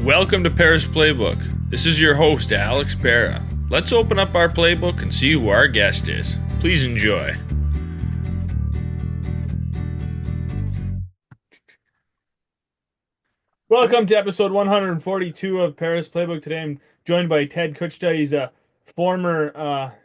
Welcome to Pera's Playbook. This is your host, Alex Pera. Let's open up our playbook and see who our guest is. Please enjoy. Welcome to episode 142 of Pera's Playbook. Today I'm joined by Ted Kuchta. He's a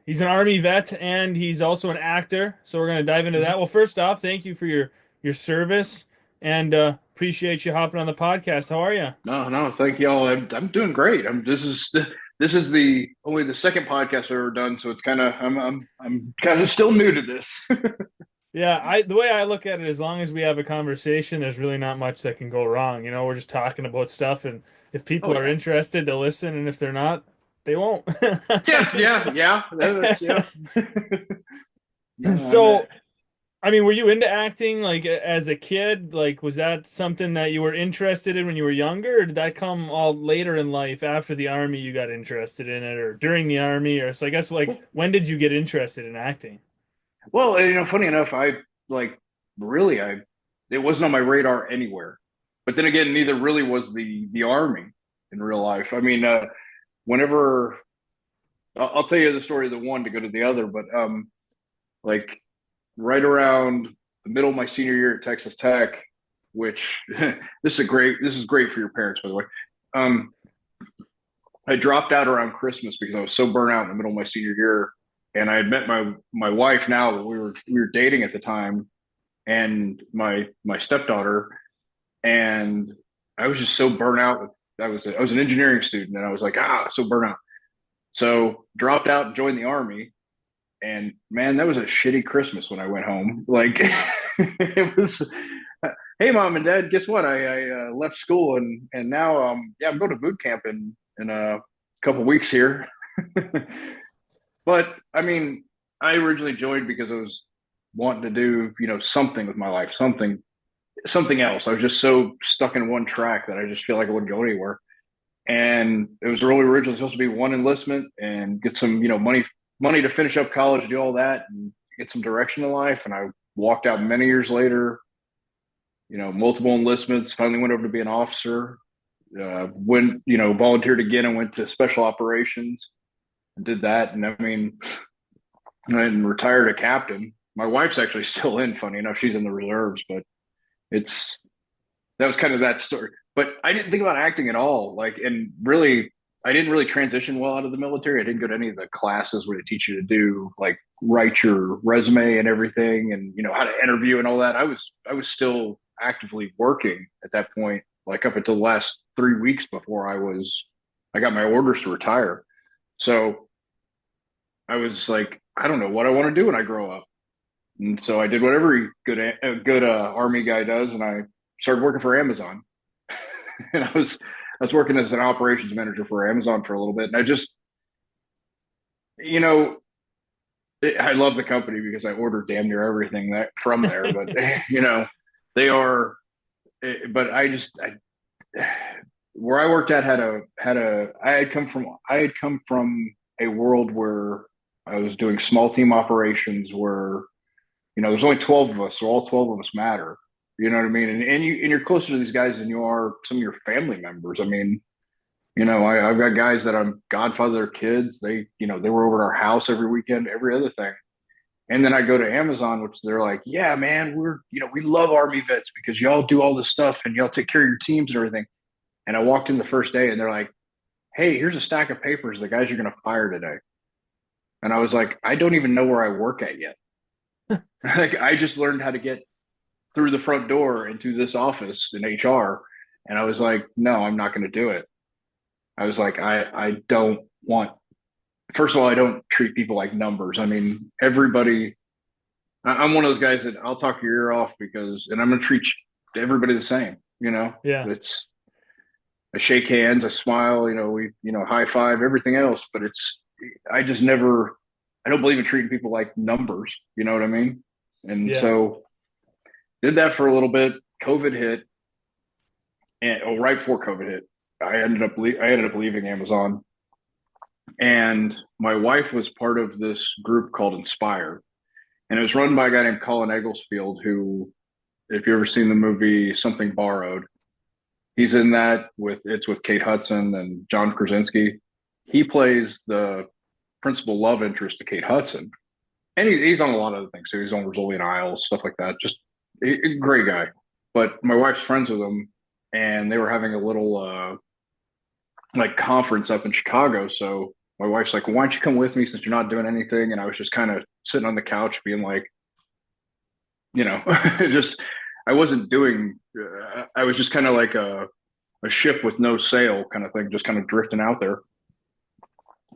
he's an Army vet and he's also an actor. So we're going to dive into that. Well, first off, thank you for your service and appreciate you hopping on the podcast. How are you? No, thank y'all. I'm doing great. This is the only the second podcast I've ever done, so it's kind of I'm kind of still new to this. Yeah, the way I look at it, as long as we have a conversation, there's really not much that can go wrong. You know, we're just talking about stuff, and if Oh people are yeah, interested, they'll listen, and if they're not, they won't. yeah. Yeah. No, So, I mean, were you into acting like as a kid? Like, was that something that you were interested in when you were younger, or did that come all later in life after the army you got interested in it, or during the army, or so I guess like when did you get interested in acting? well, funny enough, I like really I it wasn't on my radar anywhere. But then again, neither really was the army in real life. I mean, whenever I'll tell you the story of the one to go to the other, but like right around the middle of my senior year at Texas Tech, which this is great for your parents, by the way. Um, I dropped out around Christmas because I was so burnt out in the middle of my senior year, and I had met my wife now, but we were dating at the time, and my stepdaughter, and I was just so burnt out. I was an engineering student, and I was like, so burnt out. So dropped out and joined the army, and man, that was a shitty Christmas when I went home. Like it was, hey mom and dad, guess what? I left school and now I'm going to boot camp in a couple weeks here. But I mean, I originally joined because I was wanting to do something with my life, something else. I was just so stuck in one track that I just feel like I wouldn't go anywhere. And it was really originally supposed to be one enlistment and get some money to finish up college, do all that, and get some direction in life. And I walked out many years later, multiple enlistments. Finally went over to be an officer. Went volunteered again and went to special operations and did that. And I mean, and retired a captain. My wife's actually still in. Funny enough, she's in the reserves, but it's that was kind of that story. But I didn't think about acting at all. Like, and really, I didn't really transition well out of the military. I didn't go to any of the classes where they teach you to do like write your resume and everything, and how to interview and all that. I was still actively working at that point, like up until the last 3 weeks before I got my orders to retire. So I was like, I don't know what I want to do when I grow up, and so I did what every good army guy does, and I started working for Amazon. And I was working as an operations manager for Amazon for a little bit, and I just you know I love the company because I order damn near everything that from there. But they are, but where I worked at had a I had come from a world where I was doing small team operations where there's only 12 of us, so all 12 of us matter. You know what I mean? And you're closer to these guys than you are some of your family members. I mean, I've got guys that I'm godfather their kids. They were over at our house every weekend, every other thing. And then I go to Amazon, which they're like, yeah, man, we love Army vets because y'all do all this stuff and y'all take care of your teams and everything. And I walked in the first day and they're like, hey, here's a stack of papers, the guys you're going to fire today. And I was like, I don't even know where I work at yet. Like, I just learned how to get through the front door into this office in HR. And I was like, no, I'm not going to do it. I was like, I don't want, first of all, I don't treat people like numbers. I mean, everybody, I'm one of those guys that I'll talk your ear off and I'm going to treat everybody the same. Yeah. It's, I shake hands, I smile, high five, everything else. But I just never, I don't believe in treating people like numbers. You know what I mean? And Yeah. so did that for a little bit. COVID hit, and right before COVID hit, I ended up leaving Amazon, and my wife was part of this group called Inspire, and it was run by a guy named Colin Egglesfield, who, if you ever seen the movie Something Borrowed, He's in that with Kate Hudson and John Krasinski. He plays the principal love interest to Kate Hudson, and he's on a lot of other things too. He's on Rizzoli and Isles, stuff like that. Just a great guy. But my wife's friends with him, and they were having a little like conference up in Chicago. So my wife's like, well, "Why don't you come with me since you're not doing anything?" And I was just kind of sitting on the couch, being like, just I wasn't doing. I was just kind of like a ship with no sail kind of thing, just kind of drifting out there.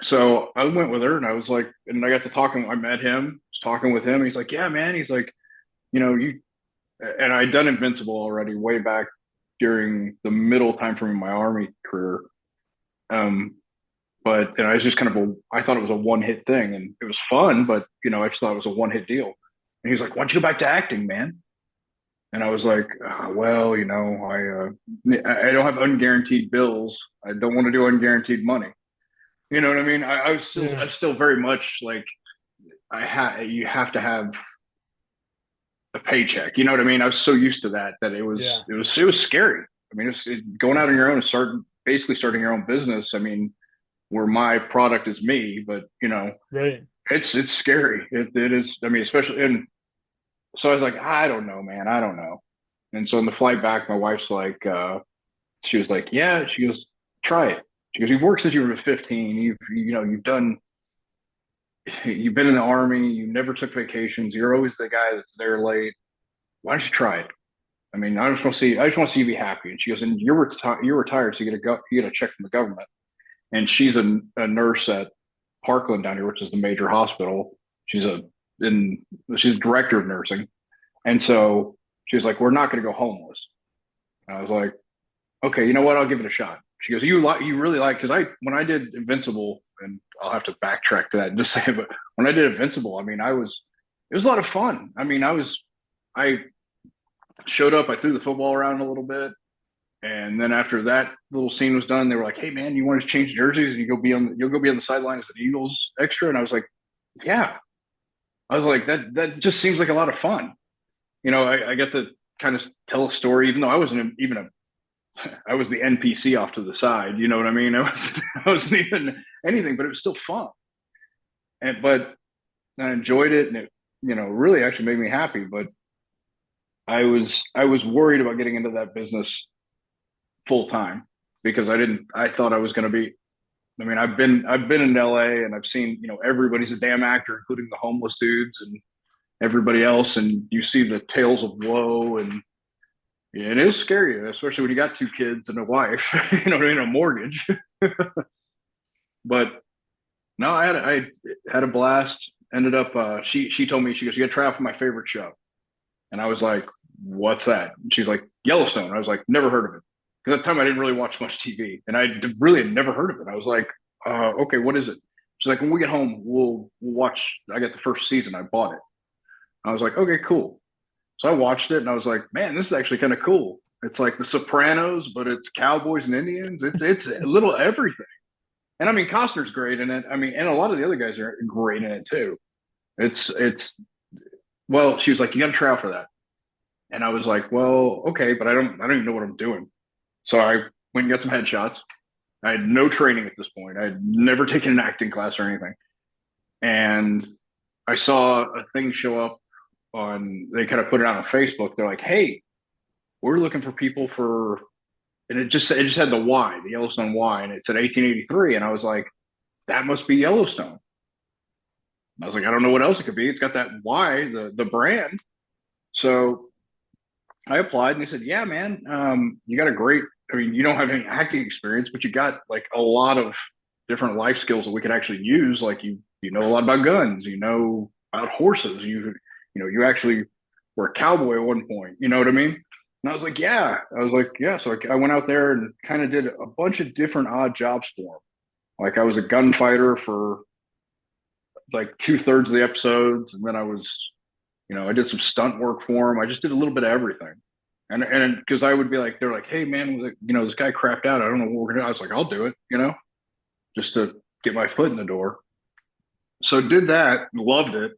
So I went with her, and I was like, and I got to talking. I met him, was talking with him. He's like, "Yeah, man." He's like, you and I'd done Invincible already way back during the middle time frame of my army career. Um, but and I was just kind of I thought it was a one hit thing, and it was fun, but I just thought it was a one hit deal. And he's like, "Why don't you go back to acting, man?" And I was like, "Well, I don't have unguaranteed bills. I don't want to do unguaranteed money. You know what I mean? Yeah. I still very much like you have to have a paycheck. You know what I mean? I was so used to that Yeah. it was scary. I mean, going out on your own and basically starting your own business. I mean, where my product is me, but Right. it's scary. It is. I mean, especially and so I was like, I don't know, man, I don't know. And so on the flight back, my wife's like, she was like, yeah. She goes, try it. She goes, you've worked since you were 15. You've been in the army. You never took vacations. You're always the guy that's there late. Why don't you try it? I mean, I just want to see you be happy. And she goes, and you're retired, so you get a check from the government. And she's a nurse at Parkland down here, which is the major hospital. In she's director of nursing, and so she was like, "We're not going to go homeless." And I was like, "Okay, you know what? I'll give it a shot." She goes, you really like?" Because I when I did Invincible, and I'll have to backtrack to that and just say, but when I did Invincible, I mean, it was a lot of fun. I mean, I showed up, I threw the football around a little bit, and then after that little scene was done, they were like, "Hey, man, you want to change jerseys and you'll go be on the sideline as an Eagles extra?" And I was like, "Yeah." I was like, that just seems like a lot of fun. I get to kind of tell a story, even though I was the NPC off to the side. You know what I mean? I wasn't even anything, but it was still fun. But I enjoyed it, and it, really actually made me happy. But I was worried about getting into that business full time because I thought I was going to be. I mean, I've been in LA and I've seen, everybody's a damn actor, including the homeless dudes and everybody else, and you see the tales of woe, and yeah, it is scary, especially when you got two kids and a wife, and a mortgage. But no, I had a blast. Ended up, she told me, she goes, "You got to try out for my favorite show," and I was like, "What's that?" And she's like, "Yellowstone." I was like, "Never heard of it," because at the time I didn't really watch much TV, and I really had never heard of it. I was like, "Okay, what is it?" She's like, "When we get home, we'll watch." I got the first season. I bought it. I was like, "Okay, cool." So I watched it and I was like, man, this is actually kind of cool. It's like The Sopranos, but it's cowboys and Indians. It's a little everything. And I mean, Costner's great in it. I mean, and a lot of the other guys are great in it too. It's well, she was like, you got to try out for that. And I was like, well, okay, but I don't even know what I'm doing. So I went and got some headshots. I had no training at this point. I had never taken an acting class or anything. And I saw a thing show up they kind of put it out on Facebook. They're like, hey, we're looking for people for, and it just had the Y, the Yellowstone Y, and it said 1883, and I was like, that must be Yellowstone. And I was like, I don't know what else it could be. It's got that Y, the brand. So I applied, and they said, yeah, man, you got a great. I mean, you don't have any acting experience, but you got like a lot of different life skills that we could actually use. Like you know a lot about guns, you know about horses, you actually were a cowboy at one point. You know what I mean? And I was like, yeah. I was like, yeah. So I went out there and kind of did a bunch of different odd jobs for him. Like I was a gunfighter for like 2/3 of the episodes, and then I did some stunt work for him. I just did a little bit of everything. And because I would be like, they're like, hey man, this guy crapped out. I don't know what we're gonna do. I was like, I'll do it, just to get my foot in the door. So did that, loved it.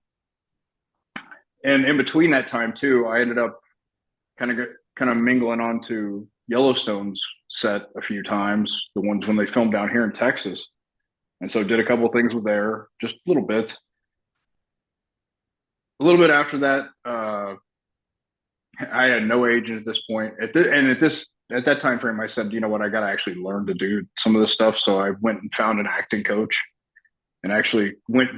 And in between that time too, I ended up kind of kind of mingling onto Yellowstone's set a few times, the ones when they filmed down here in Texas. And so did a couple of things with there, just little bits. A little bit after that, I had no agent at this point. At that time frame, I said, you know what, I got to actually learn to do some of this stuff. So I went and found an acting coach and actually went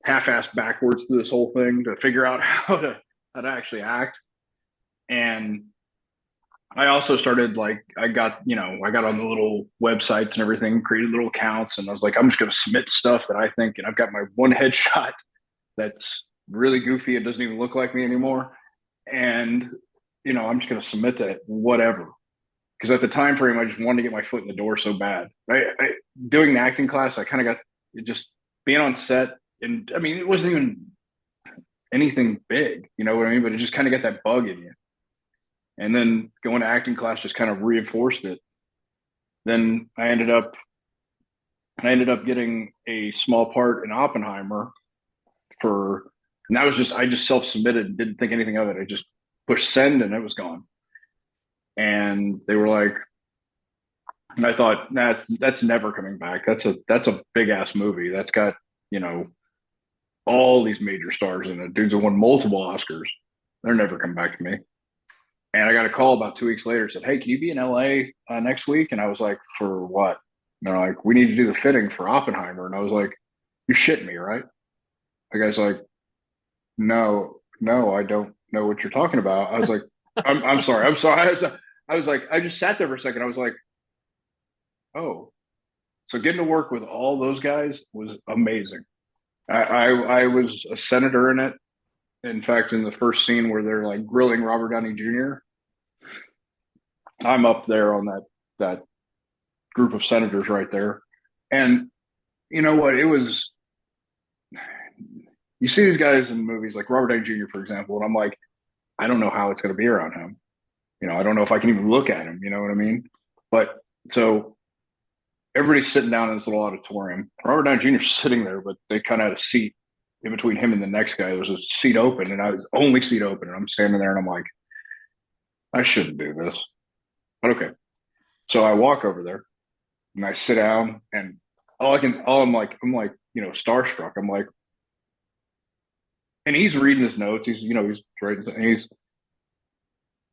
half-assed backwards through this whole thing to figure out how to actually act. And I also started like I got on the little websites and everything, created little accounts, and I was like, I'm just going to submit stuff that I think, and I've got my one headshot that's really goofy. It doesn't even look like me anymore, and I'm just going to submit that whatever. Because at the time frame, I just wanted to get my foot in the door so bad. Doing the acting class, I kind of got it just being on set, and I mean, it wasn't even anything big, you know what I mean? But it just kind of got that bug in you. And then going to acting class just kind of reinforced it. Then I ended up getting a small part in Oppenheimer for, and that was just, I just self submitted and didn't think anything of it. I just pushed send and it was gone. And they were like, and I thought that's never coming back. That's a big ass movie. That's got, you know, all these major stars in it. Dudes have won multiple Oscars. They're never coming back to me. And I got a call about 2 weeks later. Said, "Hey, can you be in LA next week?" And I was like, "For what?" And they're like, "We need to do the fitting for Oppenheimer." And I was like, "You shitting me, right?" The guy's like, "No, no, I don't know what you're talking about." I was like, I'm sorry. I'm sorry." I was like, I just sat there for a second. I was like, "Oh." So getting to work with all those guys was amazing. I was a senator in it. In fact, in the first scene where they're like grilling Robert Downey Jr., I'm up there on that group of senators right there. And you know what? It was, you see these guys in movies like Robert Downey Jr., for example, and I'm like, I don't know how it's going to be around him. I don't know if I can even look at him. You know what I mean? But so everybody's sitting down in this little auditorium. Robert Downey Jr. is sitting there, but they kind of had a seat in between him and the next guy. There was a seat open, and I was only seat open, and I'm standing there, and I'm like, I shouldn't do this, but okay. So I walk over there, and I sit down, and I'm like, starstruck. I'm like, and he's reading his notes. He's writing, and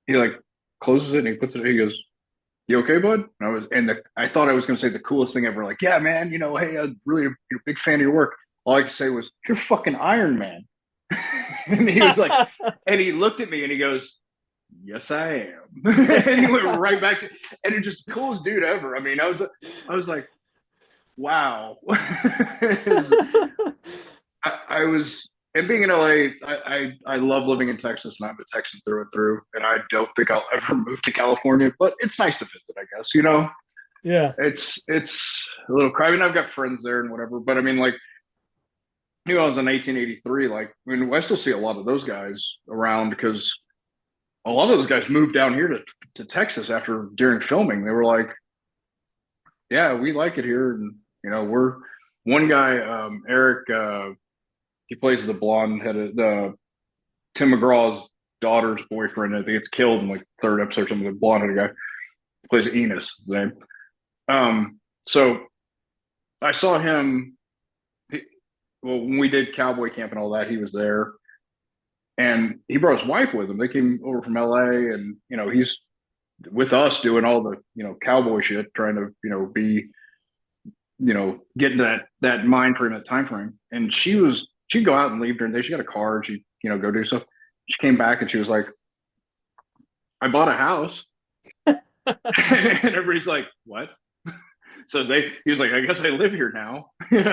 he like closes it and he puts it. He goes, "You okay, bud?" I thought I was going to say the coolest thing ever. Like, yeah, man. Hey, I'm really a big fan of your work. All I could say was, "You're fucking Iron Man." And he was like, and he looked at me and he goes, "Yes, I am." And he went right back to, and it's just the coolest dude ever. I mean, I was like, wow. I was, and being in LA, I love living in Texas, and I'm a Texan through and through. And I don't think I'll ever move to California, but it's nice to visit, I guess. Yeah. It's a little crazy. I mean, I've got friends there and whatever, but I mean, like, I was in 1883. Like, I mean, I still see a lot of those guys around because a lot of those guys moved down here to Texas after during filming. They were like, "Yeah, we like it here," and we're one guy, Eric. He plays the blonde headed Tim McGraw's daughter's boyfriend. I think it's killed in like the third episode or something. The blonde headed guy he plays Enos, his name. So I saw him. Well, when we did cowboy camp and all that, he was there, and he brought his wife with him. They came over from LA, and he's with us doing all the cowboy shit, trying to be get into that mind frame, that time frame. And she'd go out and leave during the day. She got a car, and she'd go do stuff. She came back and she was like, "I bought a house." And everybody's like, "What?" So he was like, "I guess I live here now." It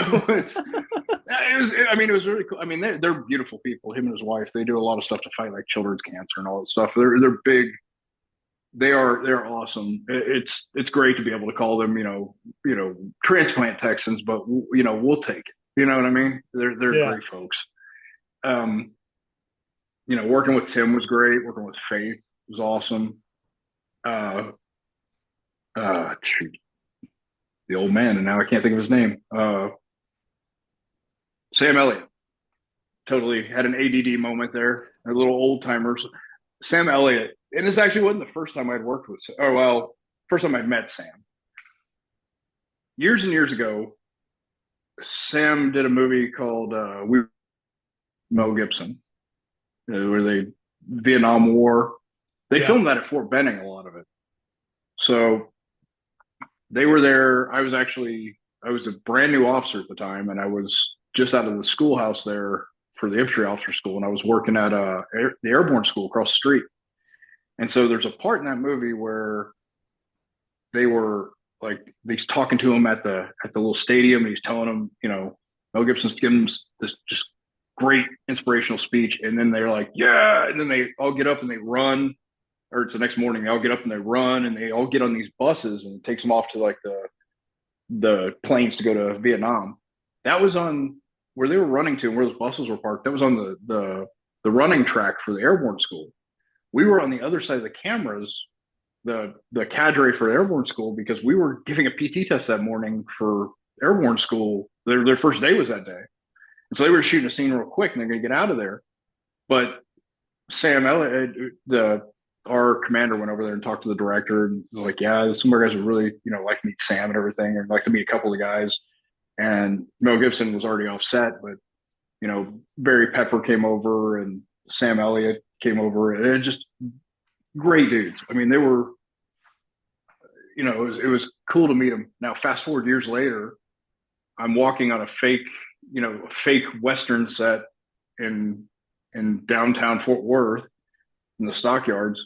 was really cool. I mean, they're beautiful people. Him and his wife, they do a lot of stuff to fight like children's cancer and all that stuff. They're big. They're awesome. It's great to be able to call them, transplant Texans, but we'll take it. You know what I mean? They're Yeah. great folks. Um, working with Tim was great. Working with Faith was awesome. Uh, shoot, the old man, and now I can't think of his name. Sam Elliott totally had an ADD moment there. A little old timers. Sam Elliott and this actually wasn't the first time I'd worked with. Oh well, first time I'd met Sam. Years and years ago, Sam did a movie called "We Mel Gibson," where they Vietnam War. They Yeah. filmed that at Fort Benning, a lot of it. So they were there. I was a brand new officer at the time, and I was just out of the schoolhouse there for the infantry officer school, and I was working at the airborne school across the street. And so there's a part in that movie where they were like he's talking to him at the little stadium, and he's telling him, Mel Gibson's giving him this just great inspirational speech, and then they're like, yeah, and then they all get up and they run, or it's the next morning, they all get up and they run, and they all get on these buses, and it takes them off to like the planes to go to Vietnam. That was on where they were running to and where those buses were parked. That was on the running track for the airborne school. We were on the other side of the cameras, the cadre for airborne school, because we were giving a PT test that morning for airborne school. Their first day was that day, and so they were shooting a scene real quick, and they're going to get out of there. But Sam Elliott, the our commander, went over there and talked to the director, and was like, "Yeah, some of our guys would really, like to meet Sam and everything, and like to meet a couple of the guys." And Mel Gibson was already off set, but Barry Pepper came over and Sam Elliott came over, and it just great dudes. I mean, they were, it was cool to meet them. Now, fast forward years later, I'm walking on a fake Western set in downtown Fort Worth in the stockyards,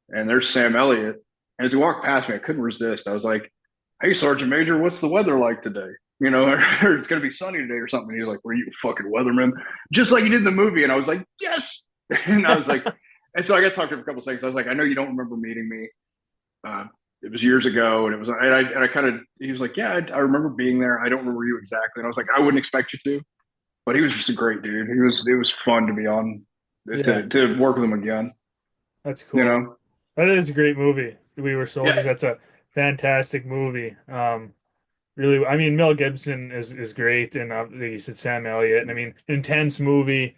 and there's Sam Elliott. And as he walked past me, I couldn't resist. I was like, "Hey, Sergeant Major, what's the weather like today?" Or it's going to be sunny today or something. And he's like, "Were you a fucking weatherman?" Just like he did in the movie. And I was like, "Yes." And I was like, and so I got to talk to him for a couple of seconds. I was like, "I know you don't remember meeting me. Uh, it was years ago." And I kind of, he was like, "Yeah, I remember being there. I don't remember you exactly." And I was like, "I wouldn't expect you to." But he was just a great dude. It was fun to be on, Yeah. to work with him again, That's you cool. know? That is a great movie. We Were Soldiers. Yeah. That's a fantastic movie. Really, I mean, Mel Gibson is great, and like you said, Sam Elliott. And I mean, intense movie.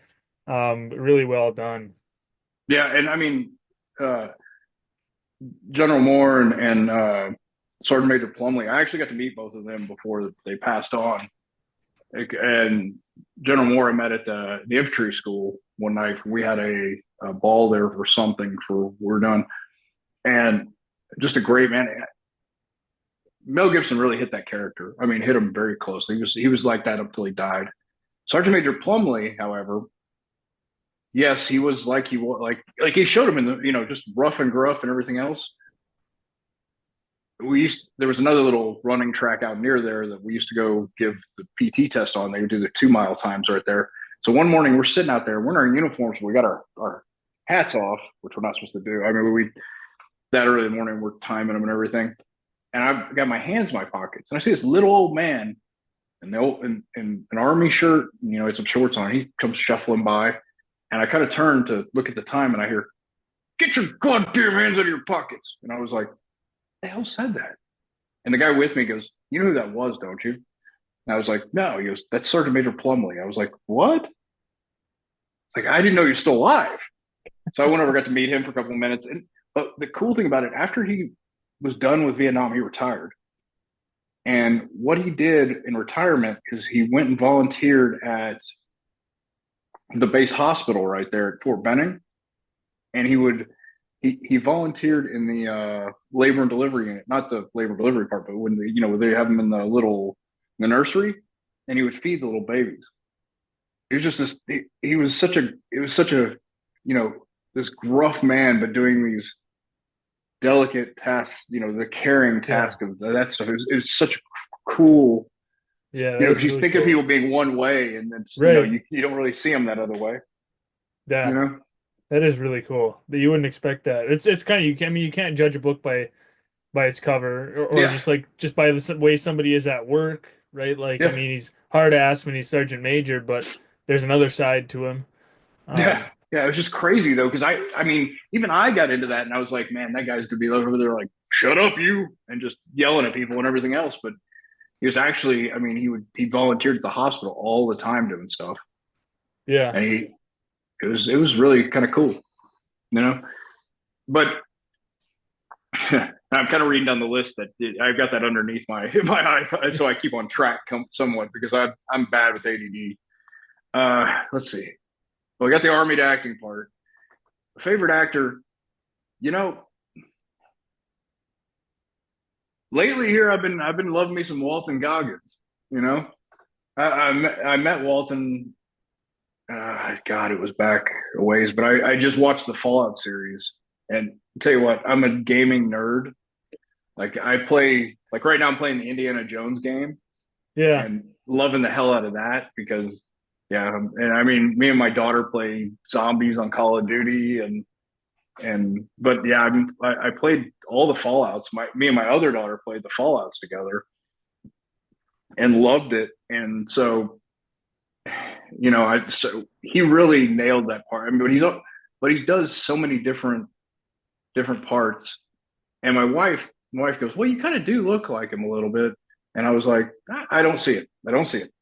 Really well done. Yeah. And I mean, uh, General Moore and Sergeant Major Plumley. I actually got to meet both of them before they passed on. And General Moore I met at the infantry school one night. We had a ball there for something for we're done, and just a great man. Mel Gibson really hit that character. I mean, hit him very closely. He was like that up until he died. Sergeant Major Plumley, however, yes, he was like he was like he showed him in the just rough and gruff and everything else. There was another little running track out near there that we used to go give the PT test on. They would do the 2 mile times right there. So one morning we're sitting out there, we're in our uniforms, we got our hats off, which we're not supposed to do. I mean, we that early in the morning we're timing them and everything. And I've got my hands in my pockets, and I see this little old man in an army shirt, had some shorts on. He comes shuffling by, and I kind of turn to look at the time, and I hear, "Get your goddamn hands out of your pockets!" And I was like, "The hell said that?" And the guy with me goes, "You know who that was, don't you?" And I was like, "No." He goes, "That's Sergeant Major Plumley." I was like, "What?" Like, I didn't know he was still alive. So I went over, got to meet him for a couple of minutes. And but the cool thing about it, after he was done with Vietnam, he retired. And what he did in retirement is he went and volunteered at the base hospital right there at Fort Benning. And he volunteered in the labor and delivery unit, not the labor and delivery part, but when they have him in the nursery, and he would feed the little babies. He was just this. He was such a. It was such a, you know, this gruff man, but doing these delicate tasks. The caring Yeah. task of that stuff. It was such a cool. Yeah, that is Because you really think of cool. people being one way, and then Right. you don't really see them that other way. You Yeah, know. that is really cool. That you wouldn't expect that. It's kind of you can I mean you can't judge a book by its cover or Yeah. just by the way somebody is at work, right? Like I Yeah. mean he's hard ass when he's Sergeant Major, but there's another side to him. Yeah. Um, Yeah. It was just crazy though, because I mean, even I got into that, and I was like, man, that guy's gonna be over there like, shut up, you, and just yelling at people and everything else. But he was actually, I mean, he volunteered at the hospital all the time doing stuff, yeah, and it was really kind of cool, you know. but I'm kind of reading down the list that I've got that underneath my my iPad, so I keep on track somewhat because I'm bad with ADD. Let's see. Well, I got the army to acting part. Favorite actor, you know, lately here I've been loving me some Walton Goggins. You know, I met Walton. God, it was back a ways, but I just watched the Fallout series, and I'll tell you what, I'm a gaming nerd. Like I play, like right now I'm playing the Indiana Jones game Yeah. and loving the hell out of that because, yeah, and I mean, me and my daughter play zombies on Call of Duty but yeah, I played all the Fallouts. Me and my other daughter played the Fallouts together and loved it, and so so he really nailed that part. I mean, but he does so many different parts. And my wife goes, "Well, you kind of do look like him a little bit." And I was like, I don't see it. I don't see it."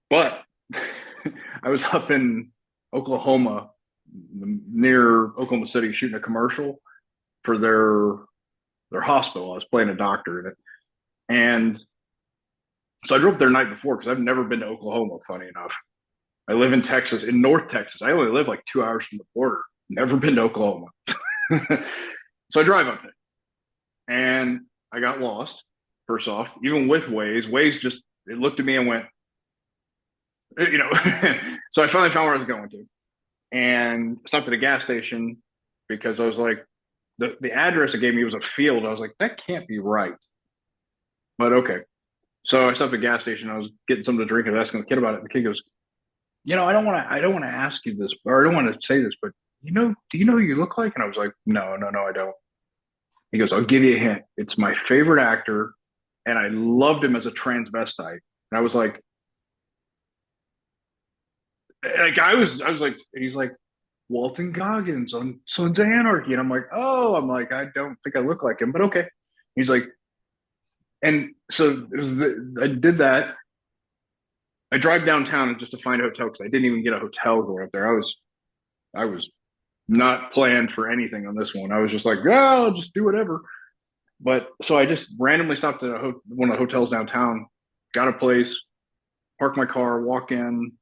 But I was up in Oklahoma, near Oklahoma City, shooting a commercial for their hospital. I was playing a doctor in it, and so I drove up there the night before because I've never been to Oklahoma. Funny enough, I live in Texas, in North Texas. I only live like 2 hours from the border. Never been to Oklahoma. So I drive up there and I got lost. First off, even with Waze, Waze just it looked at me and went, you know. So I finally found where I was going to, and stopped at a gas station because I was like, the address it gave me was a field. I was like, that can't be right, but okay. So I stopped at a gas station. I was getting something to drink. I was asking the kid about it. And the kid goes, I don't want to ask you this, or I don't want to say this, but do you know who you look like? And I was like, no, no, no, I don't. He goes, I'll give you a hint. It's my favorite actor, and I loved him as a transvestite. And I was like, I was like, and he's like, Walton Goggins on Sons of Anarchy, and I'm like, oh, I don't think I look like him, but okay. He's like, and so I did that. I drive downtown just to find a hotel because I didn't even get a hotel going up there. I was not planned for anything on this one. I was just like, oh, I'll just do whatever. But so I just randomly stopped at one of the hotels downtown, got a place, park my car, walk in,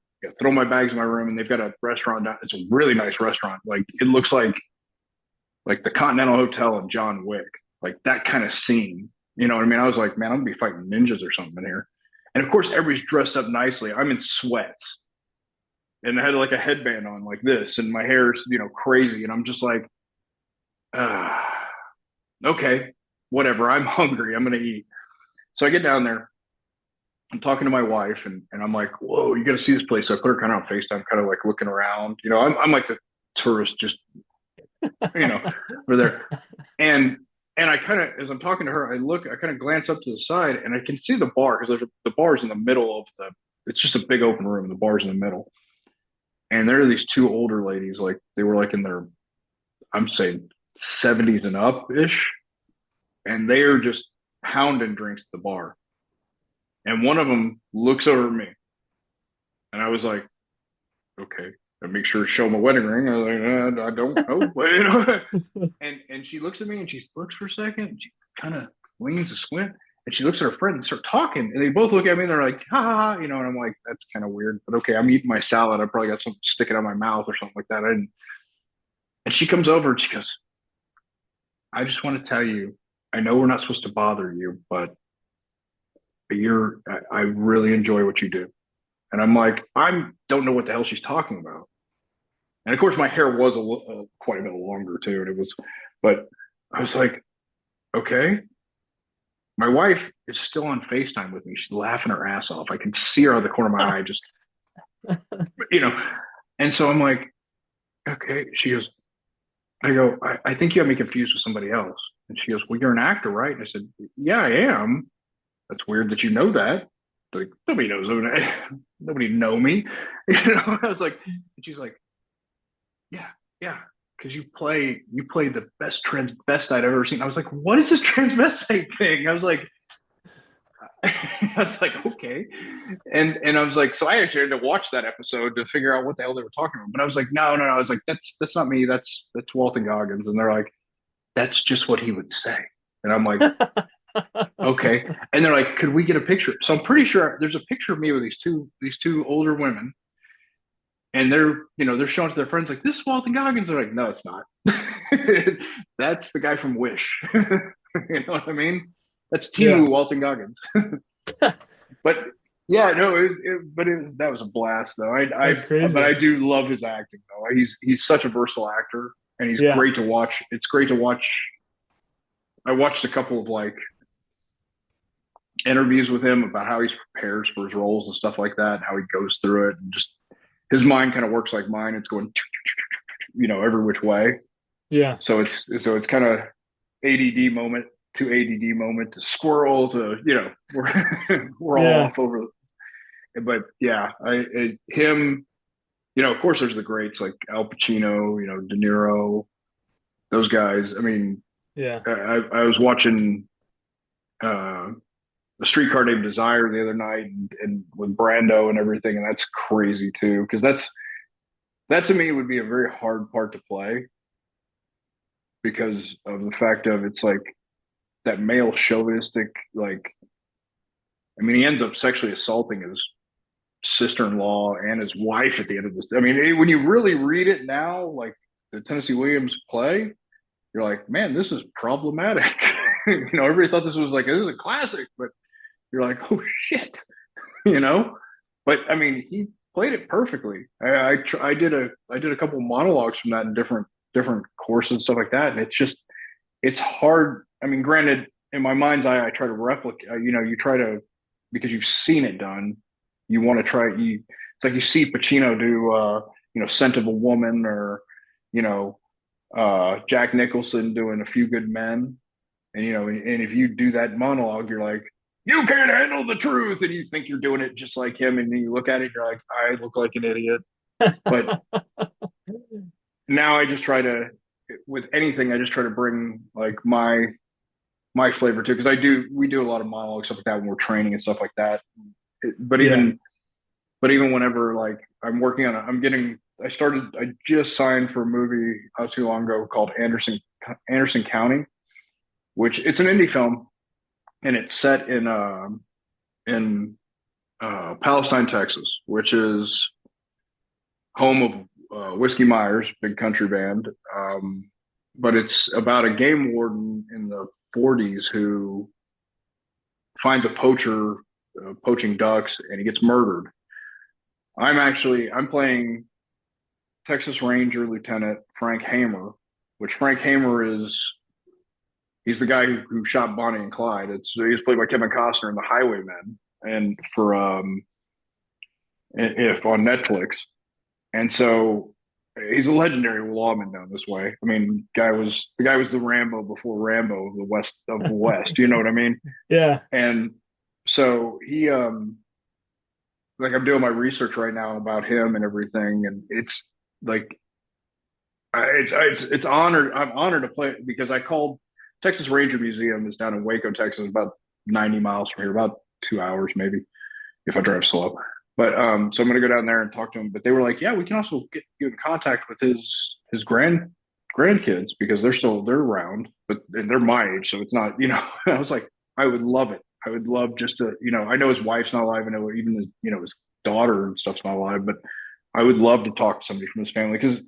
throw my bags in my room, and they've got a restaurant down. It's a really nice restaurant. Like it looks like the Continental Hotel in John Wick, like that kind of scene. You know what I mean? I was like, man, I'm gonna be fighting ninjas or something in here. And of course, everybody's dressed up nicely. I'm in sweats, and I had like a headband on like this, and my hair's crazy, and I'm just like, uh, okay, whatever. I'm hungry. I'm gonna eat. So I get down there. I'm talking to my wife, and I'm like, whoa, you got to see this place. So I put her kind of on FaceTime, kind of like looking around. I'm like the tourist, just over there. And I kind of, as I'm talking to her, I kind of glance up to the side, and I can see the bar because the bar's in the middle of it's just a big open room. The bar's in the middle, and there are these two older ladies, like they were like in their, I'm saying 70s and up ish, and they are just pounding drinks at the bar. And one of them looks over at me, and I was like, okay. I make sure to show my wedding ring. I was like, I don't know, but, and she looks at me and she looks for a second. And she kind of leans a squint, and she looks at her friend and start talking. And they both look at me and they're like, ha ha, ha, and I'm like, that's kind of weird, but okay. I'm eating my salad. I probably got something sticking out of my mouth or something like that. And she comes over and she goes, I just want to tell you, I know we're not supposed to bother you, but I really enjoy what you do. And I'm like, I don't know what the hell she's talking about. And of course, my hair was quite a bit longer too. And but I was like, okay. My wife is still on FaceTime with me. She's laughing her ass off. I can see her out of the corner of my eye, just, you know. And so I'm like, okay. She goes, I go, I think you have me confused with somebody else. And she goes, well, you're an actor, right? And I said, yeah, I am. That's weird that you know that. Like, nobody knows nobody know me. I was like, and she's like, yeah, yeah, because you play the best transvestite I've ever seen. I was like, what is this transvestite thing? I was like, okay, and I was like, so I actually had to watch that episode to figure out what the hell they were talking about. But I was like, no, no, no. I was like, that's not me. That's Walton Goggins. And they're like, that's just what he would say. And I'm like, okay. And they're like, could we get a picture? So I'm pretty sure there's a picture of me with these two older women, and they're showing to their friends like, this is Walton Goggins. They're like, no, it's not. That's the guy from Wish. You know what I mean? That's Yeah, Timu Walton Goggins. But yeah, no, that was a blast though. that's But I crazy. do love his acting though. He's such a versatile actor, and he's Yeah, great to watch. It's great to watch. I watched a couple of like interviews with him about how he prepares for his roles and stuff like that, and how he goes through it, and just his mind kind of works like mine. It's going, every which way. yeah, So it's kind of ADD moment to ADD moment to squirrel to we're all yeah, off over. But yeah, him. Of course, there's the greats like Al Pacino, De Niro, those guys. I mean, yeah, I was watching uh, a Streetcar Named Desire the other night, and with Brando and everything, and that's crazy too, because that to me would be a very hard part to play because of the fact of it's like that male chauvinistic, like, I mean, he ends up sexually assaulting his sister-in-law and his wife at the end of this. I mean, when you really read it now, like the Tennessee Williams play, you're like, man, this is problematic. Everybody thought this is a classic, but you're like, oh shit, you know. But I mean, he played it perfectly. I did a couple monologues from that in different courses and stuff like that, and it's hard. I mean, granted, in my mind's eye, I try to replicate. You try to, because you've seen it done. You want to try. It's like you see Pacino do, Scent of a Woman, or you know, Jack Nicholson doing A Few Good Men, and if you do that monologue, you're like, you can't handle the truth, and you think you're doing it just like him, and then you look at it, you're like, I look like an idiot. But now I just try to, with anything, I just try to bring like my flavor too, because we do a lot of monologue stuff like that when we're training and stuff like that. But yeah. even whenever like I'm working on, I just signed for a movie not too long ago called Anderson County, which it's an indie film, and it's set in Palestine, Texas, which is home of Whiskey Myers, big country band. But it's about a game warden in the 40s who finds a poacher poaching ducks, and he gets murdered. I'm playing Texas Ranger Lieutenant Frank Hamer, which Frank Hamer he's the guy who shot Bonnie and Clyde. He was played by Kevin Costner in The Highwaymen, and for if on Netflix. And so he's a legendary lawman down this way. I mean, the guy was the Rambo before Rambo of the West. You know what I mean? Yeah, And so he like, I'm doing my research right now about him and everything, and it's like it's honored. I'm honored to play because I called Texas Ranger Museum is down in Waco, Texas, about 90 miles from here, about 2 hours maybe if I drive slow. But so I'm going to go down there and talk to him. But they were like, yeah, we can also get you in contact with his grandkids because they're around, but they're my age, so it's not. I was like, I would love it. I would love just to, I know his wife's not alive. I know even his daughter and stuff's not alive, but I would love to talk to somebody from his family because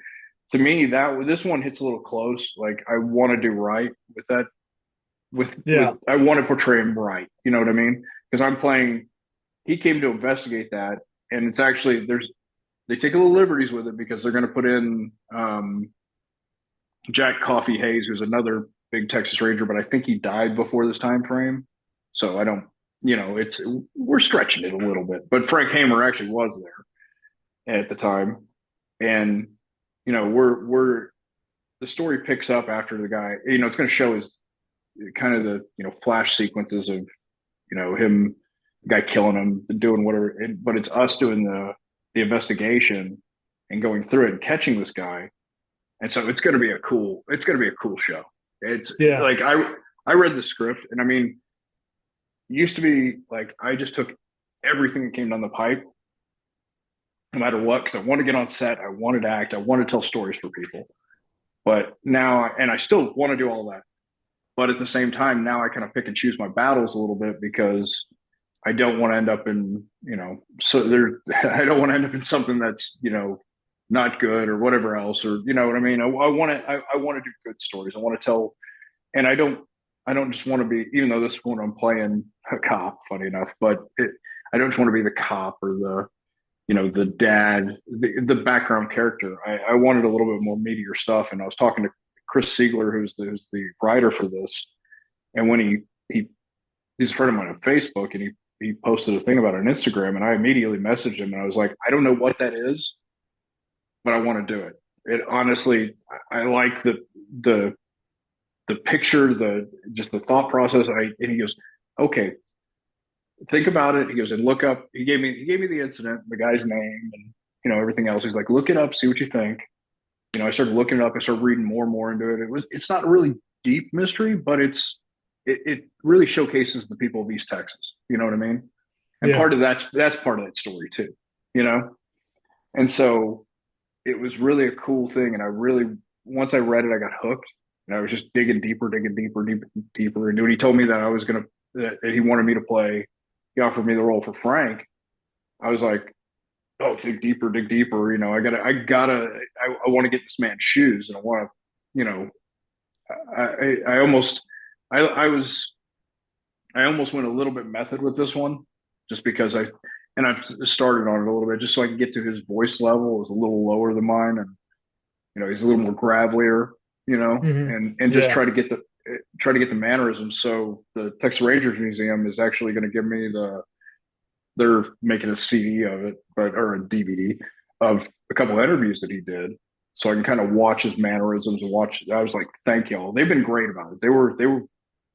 to me this one hits a little close. Like I want to do right with that. With yeah, I want to portray him right. You know what I mean? Because I'm playing. He came to investigate that, and it's actually they take a little liberties with it because they're going to put in Jack Coffee Hayes, who's another big Texas Ranger, but I think he died before this time frame. So I don't, it's we're stretching it a little bit, but Frank Hamer actually was there at the time, and we're the story picks up after the guy. It's going to show his kind of the flash sequences of him, the guy killing him, doing whatever. But it's us doing the investigation and going through it and catching this guy. And so it's going to be a cool show. It's yeah, like I read the script, and I mean, it used to be like I just took everything that came down the pipe, no matter what, because I wanted to get on set, I wanted to act, I wanted to tell stories for people. But now, and I still want to do all that. But at the same time, now I kind of pick and choose my battles a little bit because I don't want to end up in, so there, I don't want to end up in something that's, not good or whatever else, or, you know what I mean? I want to do good stories. I want to tell, and I don't just want to be, even though this one I'm playing a cop, funny enough, but I don't just want to be the cop or the dad, the background character. I wanted a little bit more meatier stuff. And I was talking to Chris Siegler, who's the writer for this. And when he's a friend of mine on Facebook, and he posted a thing about it on Instagram, and I immediately messaged him, and I was like, I don't know what that is, but I want to do it. It honestly, I like the picture, just the thought process. And he goes, okay, think about it. He goes, and look up. He gave me the incident, the guy's name, and everything else. He's like, look it up, see what you think. I started looking it up. I started reading more and more into it. It's not a really deep mystery, but it really showcases the people of East Texas. You know what I mean? And Yeah. part of that's part of that story too. You know, and so it was really a cool thing. And I really, once I read it, I got hooked, and I was just digging deeper, deeper. And when he told me that that he wanted me to play, he offered me the role for Frank. I was like, oh, dig deeper, dig deeper. I want to get this man's shoes, and I want to, I almost, I was, I almost went a little bit method with this one, just because and I've started on it a little bit, just so I can get to his voice level. It was a little lower than mine, and he's a little more gravelier, Hmm. and just Yeah. try to get the mannerisms. So the Texas Rangers Museum is actually going to give me they're making a CD of it, or a DVD of a couple of interviews that he did, so I can kind of watch his mannerisms and watch. I was like, thank y'all. They've been great about it. They were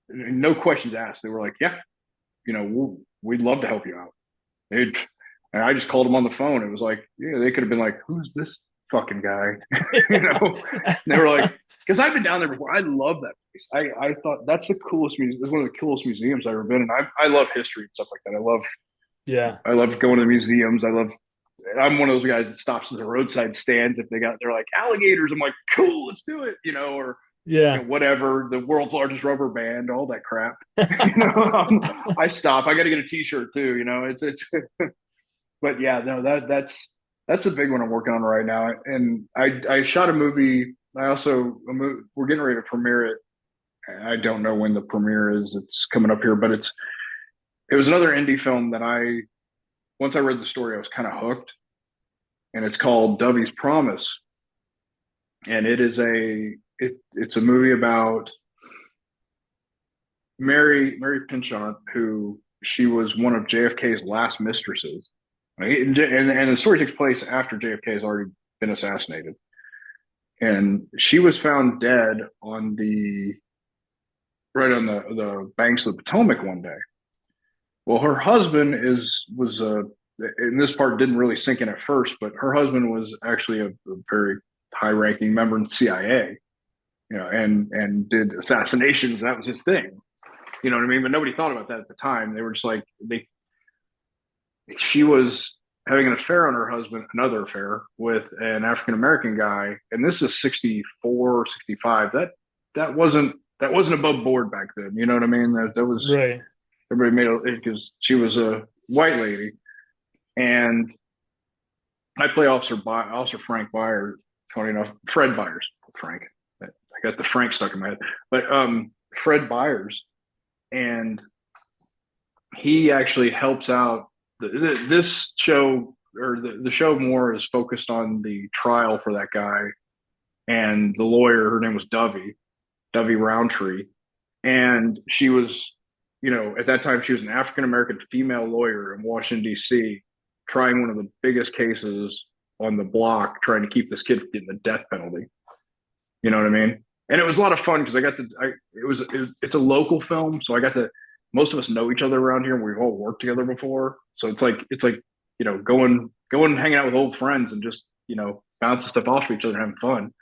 no questions asked. They were like, yeah, we'd love to help you out. They'd, and I just called them on the phone. It was like, yeah, they could have been like, who's this fucking guy? And they were like, because I've been down there before. I love that place. I thought that's the coolest museum. It's one of the coolest museums I've ever been in. I love history and stuff like that. Yeah. I love going to the museums. I'm one of those guys that stops at the roadside stands if they're like alligators. I'm like, cool, let's do it, or Yeah. whatever, the world's largest rubber band, all that crap. I stop. I got to get a T-shirt too. It's. But yeah, no, that's a big one I'm working on right now. And I shot a movie. We're getting ready to premiere it. I don't know when the premiere is. It's coming up here, but it was another indie film that once I read the story, I was kind of hooked, and it's called Dovey's Promise, and it's a movie about Mary Pinchot, who she was one of JFK's last mistresses, and the story takes place after JFK has already been assassinated, and she was found dead right on the banks of the Potomac one day. Well, her husband was in this part didn't really sink in at first, but her husband was actually a very high-ranking member in the CIA, and did assassinations. That was his thing, you know what I mean? But nobody thought about that at the time. They were just like she was having an affair on her husband, another affair with an African American guy, and this is 64, 65. That wasn't above board back then. You know what I mean? That was Right. everybody made it because she was a white lady, and I play Officer Frank Byers. Funny enough, Fred Byers, Frank. I got the Frank stuck in my head, but Fred Byers, and he actually helps out. This show, or the show more, is focused on the trial for that guy and the lawyer. Her name was Dovey Roundtree, and she was, at that time she was an African American female lawyer in Washington D.C. trying one of the biggest cases on the block, trying to keep this kid from getting the death penalty. You know what I mean? And it was a lot of fun because it's a local film, so I got to. Most of us know each other around here, and we've all worked together before. So it's like going and hanging out with old friends and just bouncing stuff off of each other, and having fun.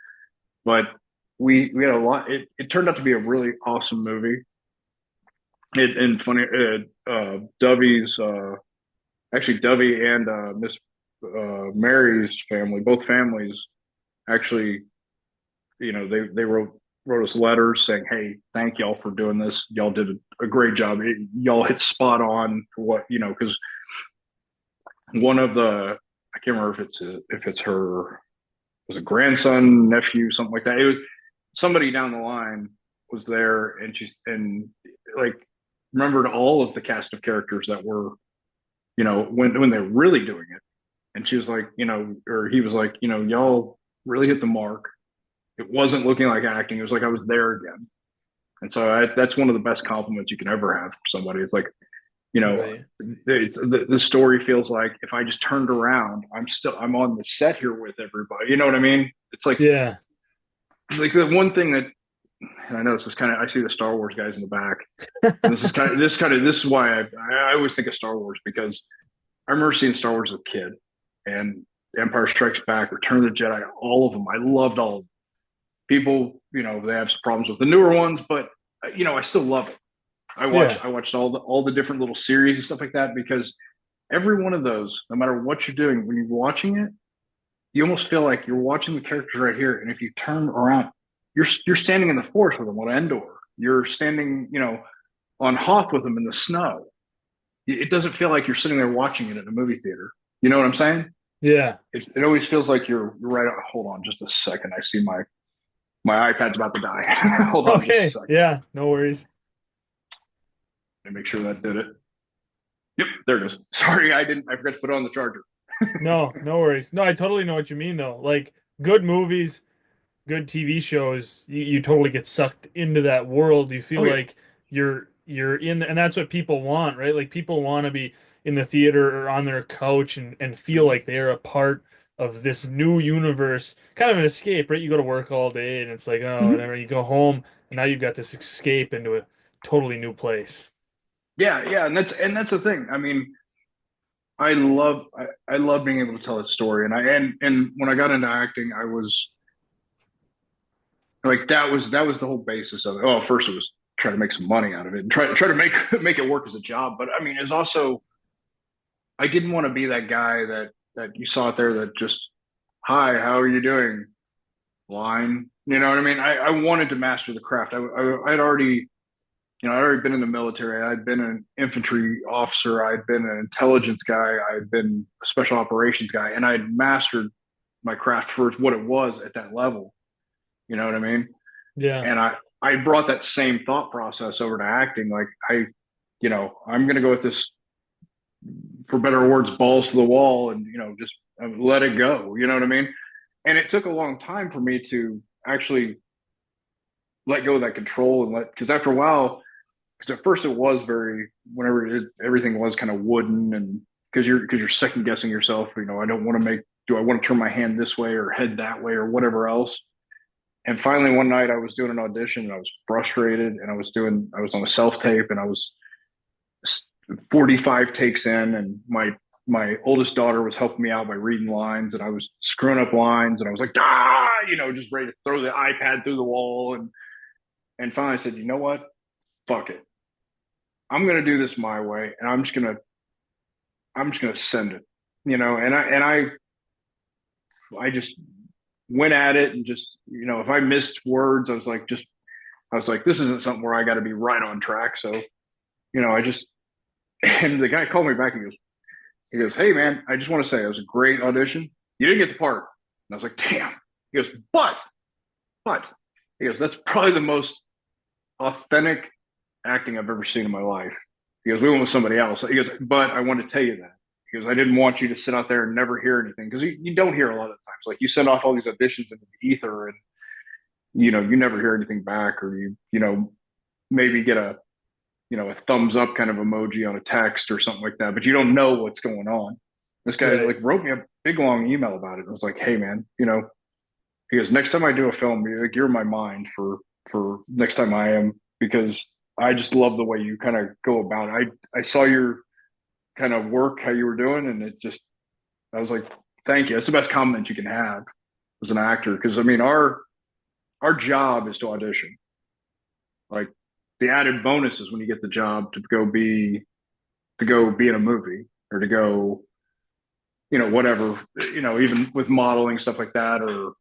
But we had a lot. It turned out to be a really awesome movie. And funny, Dovey's actually Dovey and Miss Mary's family, both families actually they wrote us letters saying, "Hey, thank y'all for doing this. Y'all did a great job. Y'all hit spot on for what because one of the I can't remember if it's her was a grandson, nephew, something like that. It was somebody down the line was there, and she's and like remembered all of the cast of characters that were when they're really doing it, and she was like, or he was like, y'all really hit the mark. It wasn't looking like acting. It was like I was there again. And so that's one of the best compliments you can ever have from somebody. It's like, Right. the story feels like if I just turned around, I'm on the set here with everybody. You know what I mean? It's Yeah. like the one thing that, and I know this is kind of, I see the Star Wars guys in the back. And this is why I always think of Star Wars because I remember seeing Star Wars as a kid and Empire Strikes Back, Return of the Jedi, all of them. I loved all of them. People, they have some problems with the newer ones, but I still love it. Yeah. I watched all the different little series and stuff like that because every one of those, no matter what you're doing, when you're watching it, you almost feel like you're watching the characters right here. And if you turn around, you're standing in the forest with them on Endor. You're standing, on Hoth with them in the snow. It doesn't feel like you're sitting there watching it in a movie theater. You know what I'm saying? Yeah. It always feels like you're right. Hold on, just a second. I see my iPad's about to die. Hold on, just a Okay. second. Yeah. No worries. Let me make sure that did it. Yep, there it goes. Sorry, I forgot to put it on the charger. No, no worries. No, I totally know what you mean though. Like good movies, good TV shows, you totally get sucked into that world. You feel Oh yeah. like you're in there, and that's what people want, right? Like people want to be in the theater or on their couch and feel Mm-hmm. like they're a part of this new universe, kind of an escape, right? You go to work all day and it's like, oh, Mm-hmm. whatever. You go home and now you've got this escape into a totally new place. Yeah, yeah, and that's the thing. I mean, I love being able to tell a story, and when I got into acting, I was like that was the whole basis of it. Oh, first it was try to make some money out of it and try to make make it work as a job. But I mean, it's also I didn't want to be that guy that you saw out there that just hi, how are you doing? Line. You know what I mean? I wanted to master the craft. I'd already I'd already been in the military. I'd been an infantry officer. I'd been an intelligence guy. I'd been a special operations guy, and I'd mastered my craft for what it was at that level. You know what I mean? Yeah. And I brought that same thought process over to acting. Like I'm going to go with this, for better words, balls to the wall, and just let it go. You know what I mean? And it took a long time for me to actually let go of that control and because after a while, because at first it was very everything was kind of wooden and because you're second guessing yourself. I don't want to make do I want to turn my hand this way or head that way or whatever else. And finally one night I was doing an audition and I was frustrated and I was on a self tape and I was 45 takes in and my oldest daughter was helping me out by reading lines and I was screwing up lines and I was like just ready to throw the iPad through the wall and finally I said, you know what, fuck it, I'm gonna do this my way and I'm just gonna send it, and I just went at it and just if I missed words I was like this isn't something where I got to be right on track. So I just and the guy called me back and he goes, hey man, I just want to say it was a great audition. You didn't get the part. And I was like, damn. He goes, but he goes, that's probably the most authentic acting I've ever seen in my life. He goes, we went with somebody else. He goes, but I want to tell you that. He goes, I didn't want you to sit out there and never hear anything because you don't hear a lot of times. Like you send off all these auditions into the ether and you never hear anything back or maybe get a thumbs up kind of emoji on a text or something like that, but you don't know what's going on. This guy Right. like wrote me a big long email about it. I was like, hey man, he goes, next time I do a film, you're in my mind for next time I am because I just love the way you kind of go about it. I saw your kind of work, how you were doing, and I was like, thank you. That's the best compliment you can have as an actor because I mean our job is to audition. Like the added bonus is when you get the job to go be in a movie or to go whatever even with modeling stuff like that or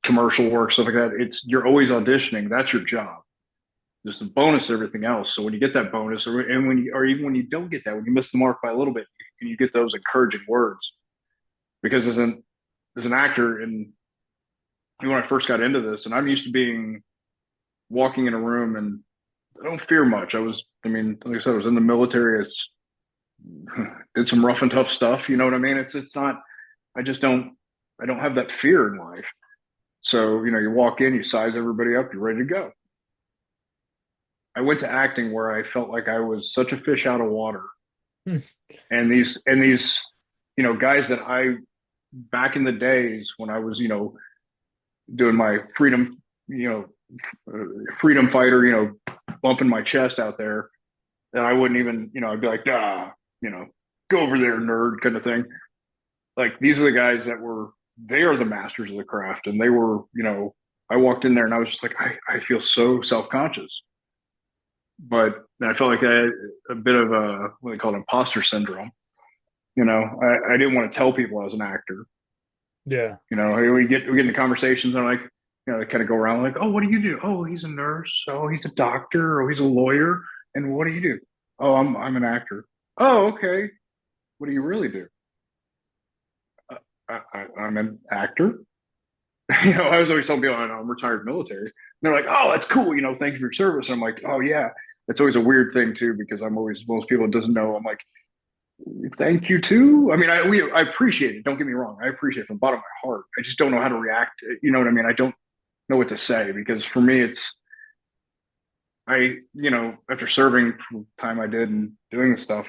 commercial work, stuff like that. It's you're always auditioning. That's your job. There's a bonus to everything else. So when you get that bonus, and when you, or even when you don't get that, when you miss the mark by a little bit, you get those encouraging words. Because as an actor, and when I first got into this, and I'm used to being walking in a room, and I don't fear much. I mean, like I said, I was in the military. It's did some rough and tough stuff. You know what I mean? It's not. I just don't. I don't have that fear in life. So you walk in, you size everybody up, you're ready to go. I went to acting where I felt like I was such a fish out of water, Hmm. and these guys that I back in the days when I was doing my freedom fighter, bumping my chest out there, and I wouldn't even, I'd be like, you know, go over there, nerd, kind of thing. Like these are the guys that they are the masters of the craft, and they were, I walked in there and I was just like, I feel so self conscious, but I felt like I had a bit of a what they call it, imposter syndrome. I didn't want to tell people I was an actor. Yeah. We get into conversations and I'm like, they kind of go around like, oh, what do you do? Oh, he's a nurse. Oh, he's a doctor. Oh, he's a lawyer. And what do you do? Oh, I'm an actor. Oh, okay. What do you really do? I'm an actor. I was always telling people I'm retired military. And they're like, oh, that's cool. Thank you for your service. And I'm like, oh yeah. It's always a weird thing too because I'm always most people doesn't know. I'm like, thank you too. I mean, I appreciate it. Don't get me wrong. I appreciate it from the bottom of my heart. I just don't know how to react. You know what I mean? I don't know what to say because for me, after serving for the time I did and doing the stuff,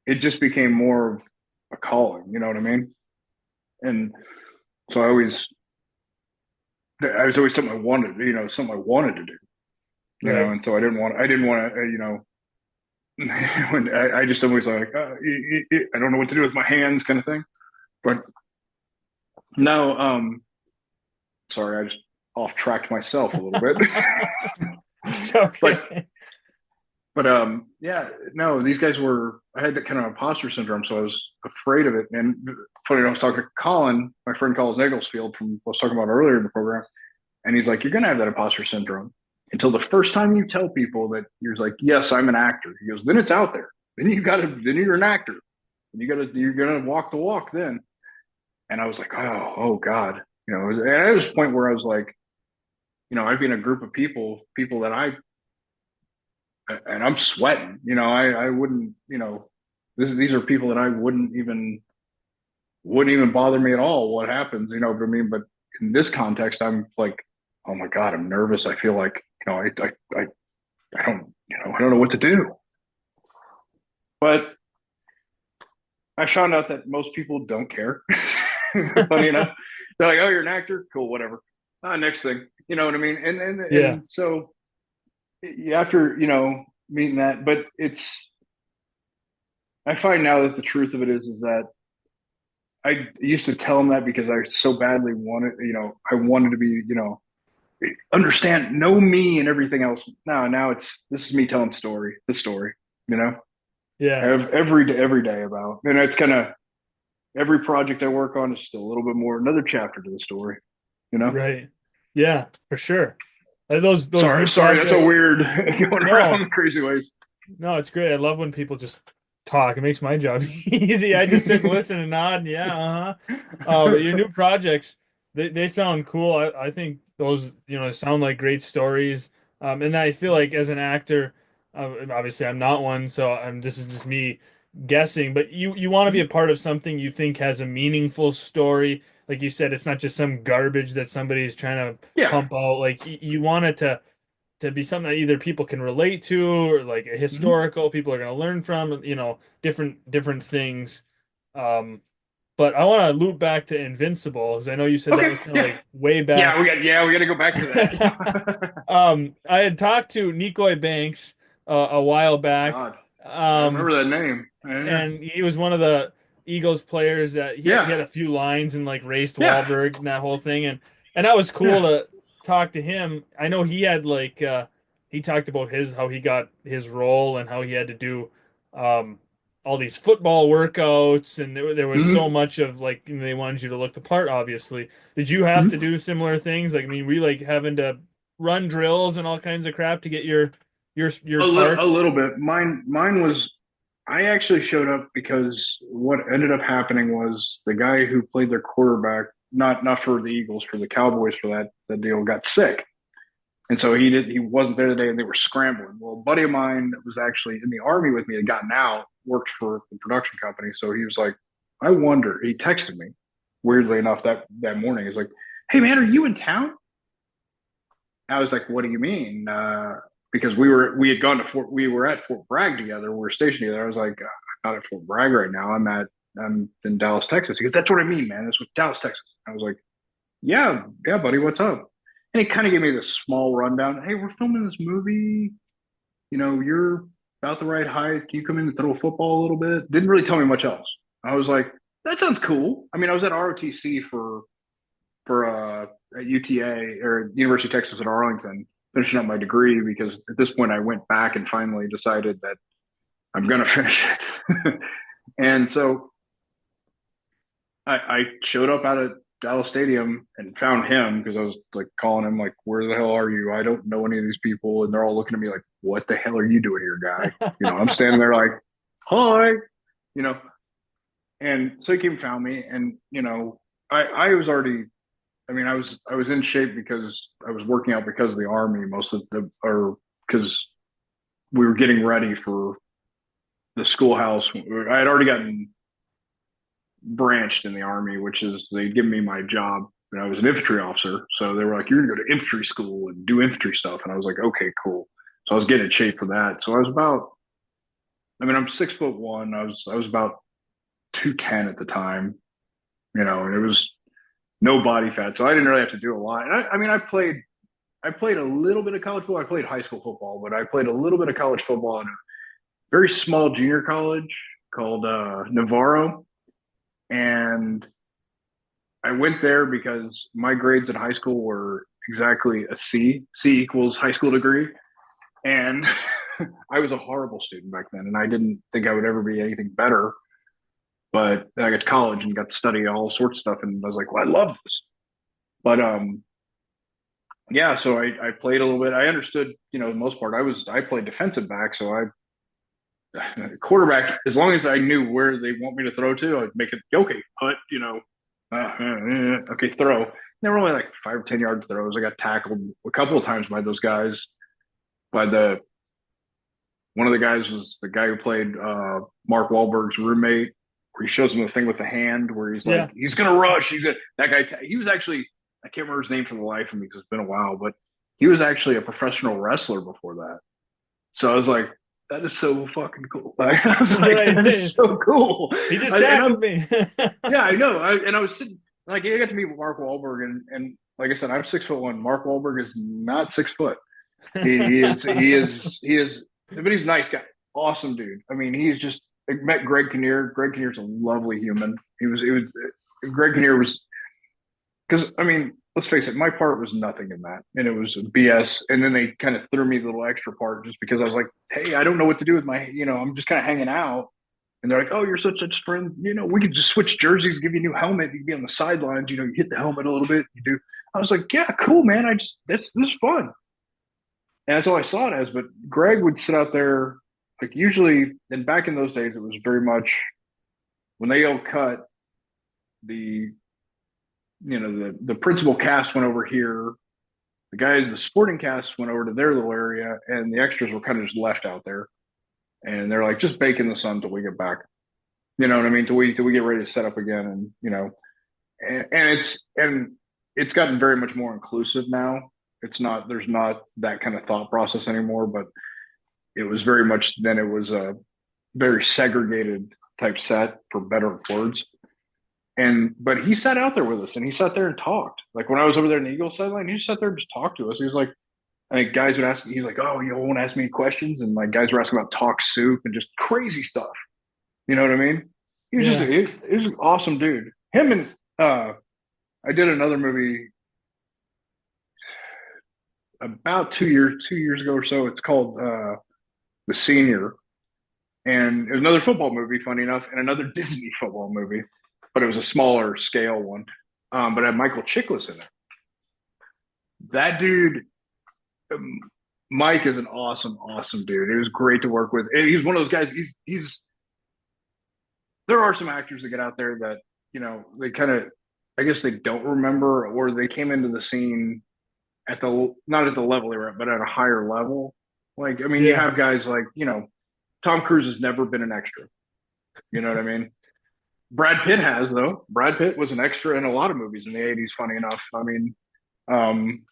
it just became more of a calling. You know what I mean? And so I was always something I wanted, something I wanted to do, Right. and so I didn't want to, when I just always like, I don't know what to do with my hands kind of thing. But no, sorry, I just off tracked myself a little bit. It's but okay. yeah, no, these guys I had that kind of imposter syndrome, so I was afraid of it. And funny, I was talking to Colin, my friend Colin Egglesfield from I was talking about earlier in the program, and he's like, you're gonna have that imposter syndrome until the first time you tell people that you're like, yes, I'm an actor. He goes, then it's out there. Then you're an actor. And you're gonna walk the walk then. And I was like, oh God. And at this point where I was like, I'd be in a group of people that and I'm sweating. I wouldn't, these are people that I wouldn't even bother me at all. What happens, but I mean, but in this context, I'm like, oh my God, I'm nervous. I feel like, I don't know what to do. But I found out that most people don't care. Funny enough, they're like, oh, you're an actor, cool, whatever. Next thing, you know what I mean? And and Yeah. and so after meeting that, but I find now that the truth of it is that I used to tell them that because I so badly wanted, I wanted to be, understand, know me and everything else. Now this is me telling the story, you know, Yeah. every day about, and it's kind of every project I work on is just a little bit more, another chapter to the story, you know. Right. Yeah, for sure. Those new Sorry, that's a projects. weird going around No, in crazy ways. no, it's great. I love when people just talk. It makes my job easy. I just sit and listen and nod. Yeah, uh-huh. But your new projects, they sound cool. I think those, sound like great stories. And I feel like as an actor, obviously I'm not one, so this is just me guessing, but you want to be a part of something you think has a meaningful story. Like you said, it's not just some garbage that somebody's trying to Yeah. pump out. Like you want it to be something that either people can relate to or like a Mm-hmm. historical people are going to learn from, different things. Um, but I want to loop back to Invincible because I know you said that Okay. was kind of Yeah. like way back. We got to go back to that. I had talked to Nikoi Banks a while Oh back. God, I Um, remember that name. Yeah. and he was one of the Eagles players that he had Yeah. a few lines and like raced Yeah. Wahlberg and that whole thing and that was cool Yeah. to talk to him. I know he had he talked about his how he got his role and how he had to do um all these football workouts, and there was so Hmm. much of like they wanted you to look the part, obviously. Did you have to Hmm. do similar things? Like, I mean, were you like having to run drills and all kinds of crap to get your A part? little bit. Mine was. I actually showed up because what ended up happening was the guy who played their quarterback, not for the Eagles, for the Cowboys, for that deal, got sick. And so he wasn't there today and they were scrambling. Well, a buddy of mine that was actually in the army with me, had gotten out, worked for the production company. So he was like, I wonder, he texted me weirdly enough that morning. He's like, hey man, are you in town? I was like, what do you mean? Because we had gone to we were at Fort Bragg together. We were stationed together. I was like, I'm not at Fort Bragg right now. I'm in Dallas, Texas. He goes, that's what I mean, man. That's what Dallas, Texas. I was like, yeah, buddy, what's up? And he kind of gave me this small rundown. Hey, we're filming this movie. You're about the right height. Can you come in and throw a football a little bit? Didn't really tell me much else. I was like, that sounds cool. I mean, I was at ROTC for at UTA or University of Texas at Arlington, finishing up my degree because at this point I went back and finally decided that I'm gonna finish it. And so I showed up out at Dallas Stadium and found him because I was like calling him like, "Where the hell are you? I don't know any of these people," and they're all looking at me like, "What the hell are you doing here, guy?" I'm standing there like, "Hi," you know. And so he came and found me, and I was already. I mean, I was in shape because I was working out because of the army most of the or because we were getting ready for the schoolhouse. I had already gotten branched in the army, which is they'd given me my job and I was an infantry officer. So they were like, you're gonna go to infantry school and do infantry stuff. And I was like, okay, cool. So I was getting in shape for that. So I was about, I mean, I'm 6'1". I was about 210 at the time, and it was no body fat. So I didn't really have to do a lot. And I mean, I played a little bit of college football. I played high school football, but I played a little bit of college football in a very small junior college called Navarro. And I went there because my grades in high school were exactly a C. C equals high school degree. And I was a horrible student back then, and I didn't think I would ever be anything better. But then I got to college and got to study all sorts of stuff, and I was like, well, I love this. But yeah, so I played a little bit. I understood, the most part. I played defensive back, so I quarterback. As long as I knew where they want me to throw to, I'd make it okay. Put, okay, throw. They were only like 5 or 10 yard throws. I got tackled a couple of times by those guys. By the One of the guys was the guy who played Mark Wahlberg's roommate, where he shows him the thing with the hand, where he's like, Yeah. he's gonna rush. That guy. He was actually, I can't remember his name for the life of me because it's been a while, but he was actually a professional wrestler before that. So I was like, that is so fucking cool. I was like, that is Right. so cool. He just And tackled I'm, me. yeah, I know. And I was sitting, like, I got to meet Mark Wahlberg, and like I said, I'm 6'1". Mark Wahlberg is not 6 foot. He is, but he's a nice guy, awesome dude. I mean, he's just. I met Greg Kinnear. Greg Kinnear's a lovely human. Greg Kinnear was because I mean, let's face it, my part was nothing in that, and it was BS. And then they kind of threw me the little extra part just because I was like, hey, I don't know what to do with my, I'm just kind of hanging out. And they're like, oh, you're such a friend. We could just switch jerseys, give you a new helmet. You can be on the sidelines. You hit the helmet a little bit. You do. I was like, yeah, cool, man. This is fun. And that's all I saw it as. But Greg would sit out there, like usually, and back in those days, it was very much when they yelled cut, the the principal cast went over here. The sporting cast went over to their little area, and the extras were kind of just left out there. And they're like, just bake in the sun till we get back. You know what I mean? Till we get ready to set up again, and and it's gotten very much more inclusive now. There's not that kind of thought process anymore, but it was very much then it was a very segregated type set for better words. And but he sat out there with us and he sat there and talked. Like when I was over there in the Eagles sideline, he just sat there and just talked to us. He was like, I think guys would ask me, he's like, oh, you won't ask me any questions. And like guys were asking about talk soup and just crazy stuff. You know what I mean? Yeah. He was an awesome dude. Him and I did another movie about 2 years ago or so. It's called The Senior. And it was another football movie, funny enough, and another Disney football movie, but it was a smaller scale one. But it had Michael Chiklis in it. That dude, um, Mike is an awesome, awesome dude. It was great to work with. And he's one of those guys. He's. There are some actors that get out there that they kind of, I guess they don't remember, or they came into the scene at the not at the level they were at, but at a higher level. Like, I mean, you Yeah. have guys like Tom Cruise has never been an extra. You know what I mean? Brad Pitt has though. Brad Pitt was an extra in a lot of movies in the '80s. Funny enough, I mean, um,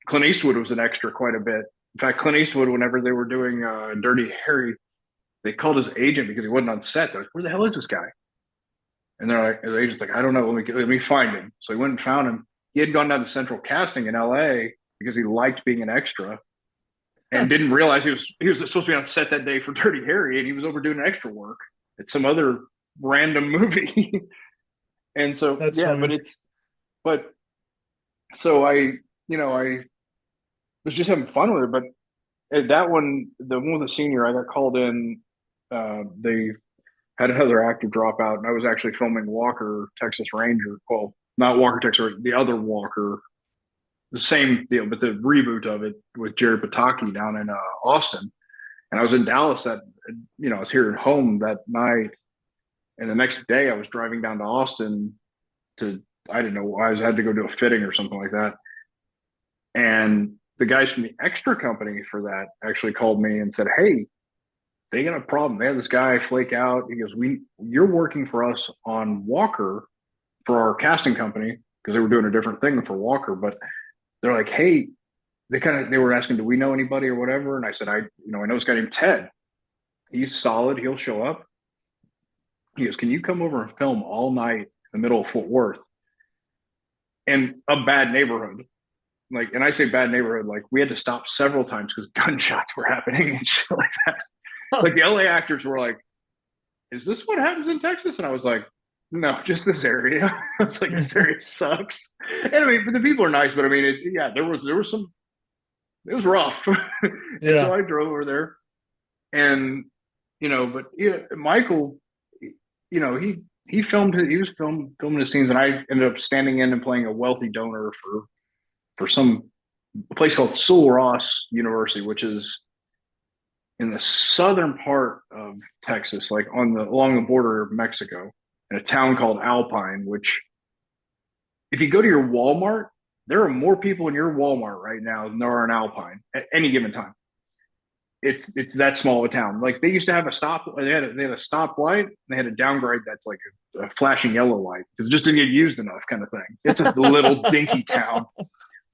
Clint Eastwood was an extra quite a bit. In fact, Clint Eastwood, whenever they were doing Dirty Harry, they called his agent because he wasn't on set. They're like, "Where the hell is this guy?" And they're like, his agent's like, "I don't know. Let me find him." So he went and found him. He had gone down to Central Casting in L.A. because he liked being an extra and didn't realize he was supposed to be on set that day for Dirty Harry, and he was over doing extra work at some other random movie. And so That's yeah, funny. but so I was just having fun with it. But that one, the one with the senior, I got called in. They had another actor drop out, and I was actually filming Walker, Texas Ranger. Well, not Walker, Texas, the other Walker, the same deal, but the reboot of it with Jared Pataki down in Austin. And I was in Dallas I was here at home that night. And the next day I was driving down to Austin to, I didn't know, had to go do a fitting or something like that. And the guys from the extra company for that actually called me and said, "Hey, they got a problem. They had this guy flake out." He goes, "You're working for us on Walker for our casting company," because they were doing a different thing for Walker. But they're like, "Hey," they were asking, "Do we know anybody or whatever?" And I said, I know this guy named Ted. He's solid. He'll show up." He goes, "Can you come over and film all night in the middle of Fort Worth in a bad neighborhood?" Like, and I say bad neighborhood, like we had to stop several times because gunshots were happening and shit like that. Like the LA actors were like, "Is this what happens in Texas?" And I was like, "No, just this area." It's like this area sucks. And I mean, but the people are nice, but I mean, yeah, there was some, it was rough. And so Yeah. I drove over there, and but yeah, Michael, he was filming the scenes, and I ended up standing in and playing a wealthy donor for some place called Sul Ross University, which is in the southern part of Texas, like along the border of Mexico, in a town called Alpine. Which, if you go to your Walmart, there are more people in your Walmart right now than there are in Alpine at any given time. It's that small of a town. Like they used to have a stop. They had a stop light. They had a downgrade that's like a flashing yellow light because it just didn't get used enough, kind of thing. It's a little dinky town,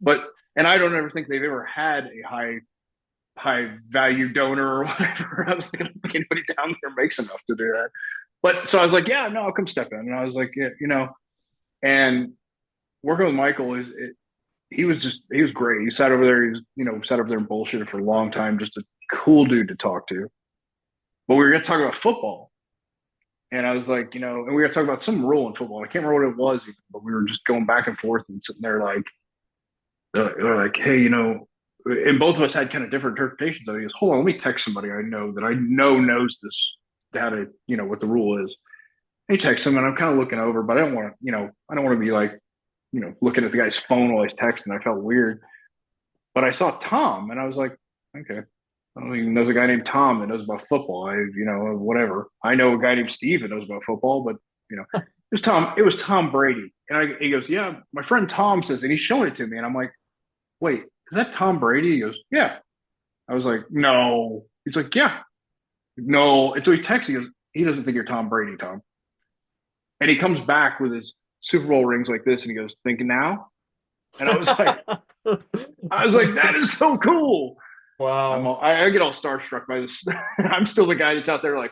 but and I don't ever think they've ever had a high value donor or whatever. I was like, I don't think anybody down there makes enough to do that. But so I was like, yeah, no, I'll come step in. And I was like, yeah, and working with Michael he was great. He sat over there, sat over there and bullshitted for a long time, just a cool dude to talk to. But we were gonna talk about football. And I was like, and we were talking about some rule in football. I can't remember what it was, but we were just going back and forth and sitting there like, they're like, "Hey, and both of us had kind of different interpretations of it." He goes, "Hold on, let me text somebody I know that I know knows this, how to, what the rule is." And he texts him, and I'm kind of looking over, but I don't want to be like, looking at the guy's phone while he's texting. I felt weird, but I saw Tom, and I was like, okay, I don't even know a guy named Tom that knows about football. Whatever. I know a guy named Steve that knows about football, but it was Tom. It was Tom Brady, and he goes, "Yeah, my friend Tom says," and he's showing it to me, and I'm like, "Wait, is that Tom Brady?" He goes, "Yeah." I was like, "No." He's like, "Yeah." No. And so he texts, he goes, "He doesn't think you're Tom Brady, Tom." And he comes back with his Super Bowl rings like this, and he goes, "Thinking now?" And I was like, "That is so cool." Wow. I get all starstruck by this. I'm still the guy that's out there like,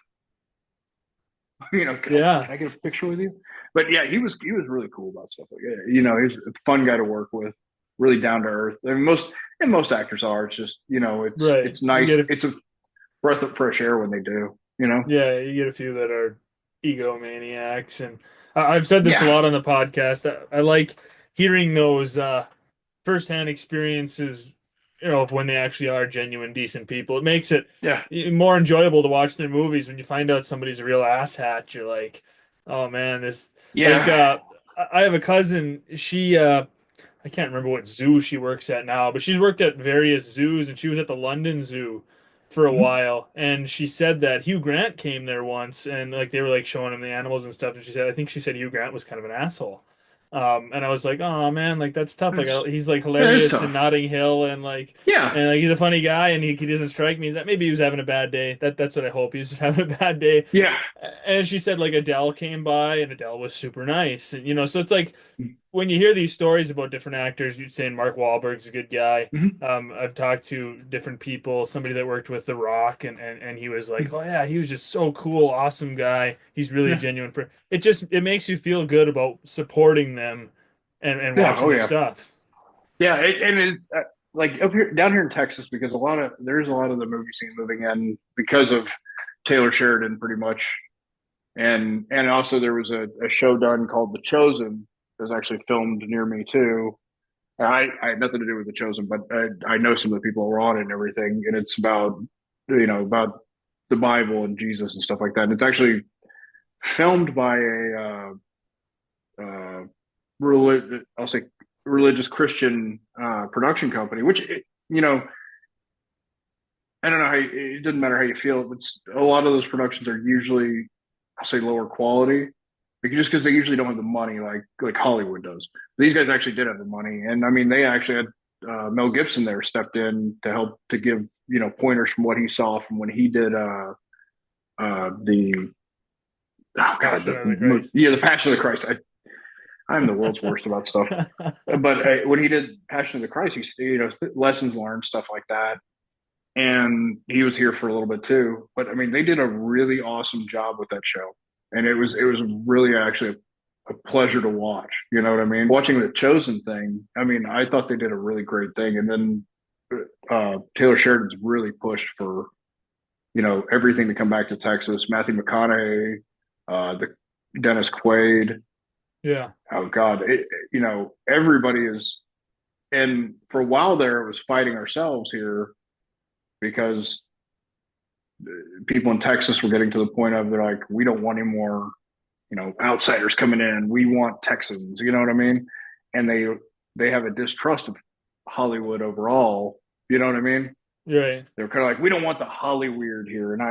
Yeah. can I get a picture with you? But yeah, he was really cool about stuff like that. He's a fun guy to work with, really down to earth. I mean, most actors are. It's just Right. it's You nice. get a It's a breath of fresh air when they do. Yeah, you get a few that are egomaniacs, and I've said this a Yeah, lot on the podcast. I like hearing those firsthand experiences of when they actually are genuine, decent people. It makes it Yeah. more enjoyable to watch their movies when you find out somebody's a real asshat. You're like, oh man, this like Yeah. I have a cousin. She I can't remember what zoo she works at now, but she's worked at various zoos, and she was at the London Zoo for a Mhm. while. And she said that Hugh Grant came there once, and like they were like showing him the animals and stuff. And she said, I think she said Hugh Grant was kind of an asshole. And I was like, oh man, like that's tough. Like It's, he's like yeah, it's hilarious in tough. Notting Hill, Yeah. and like he's a funny guy, and he doesn't strike me as that. Maybe he was having a bad day. That's what I hope. He was just having a bad day. Yeah. And she said like Adele came by, and Adele was super nice, and so it's like when you hear these stories about different actors, you're saying Mark Wahlberg's a good guy. Mhm. I've talked to different people, somebody that worked with The Rock, and he was like, "Oh yeah, he was just so cool, awesome guy. He's really a Yeah. genuine person." It makes you feel good about supporting them and Yeah. watching Oh, their yeah. stuff. Yeah. Like up here, down here in Texas, because there's a lot of the movie scene moving in because of Taylor Sheridan, pretty much. And also there was a show done called The Chosen that was actually filmed near me too. I had nothing to do with The Chosen, but I know some of the people who were on it and everything, and it's about the Bible and Jesus and stuff like that. And it's actually filmed by I'll say religious Christian production company, which I don't know it doesn't matter how you feel, but a lot of those productions are usually I'll say lower quality, just because they usually don't have the money like Hollywood does. These guys actually did have the money, and I mean they actually had Mel Gibson there stepped in to help to give pointers from what he saw from when he did the oh god Passion of the Christ. the Passion of the Christ. I'm the world's worst about stuff, but when he did Passion of the Christ, he lessons learned stuff like that, and he was here for a little bit too. But I mean, they did a really awesome job with that show, and it was really actually a pleasure to watch. You know what I mean? Watching the Chosen thing, I mean, I thought they did a really great thing, and then Taylor Sheridan's really pushed for everything to come back to Texas. Matthew McConaughey, the Dennis Quaid. Yeah. Oh God, everybody is. And for a while there, it was fighting ourselves here because people in Texas were getting to the point of they're like, we don't want any more, outsiders coming in. We want Texans. You know what I mean? And they have a distrust of Hollywood overall. You know what I mean? Right. They're kind of like, we don't want the Hollyweird here. And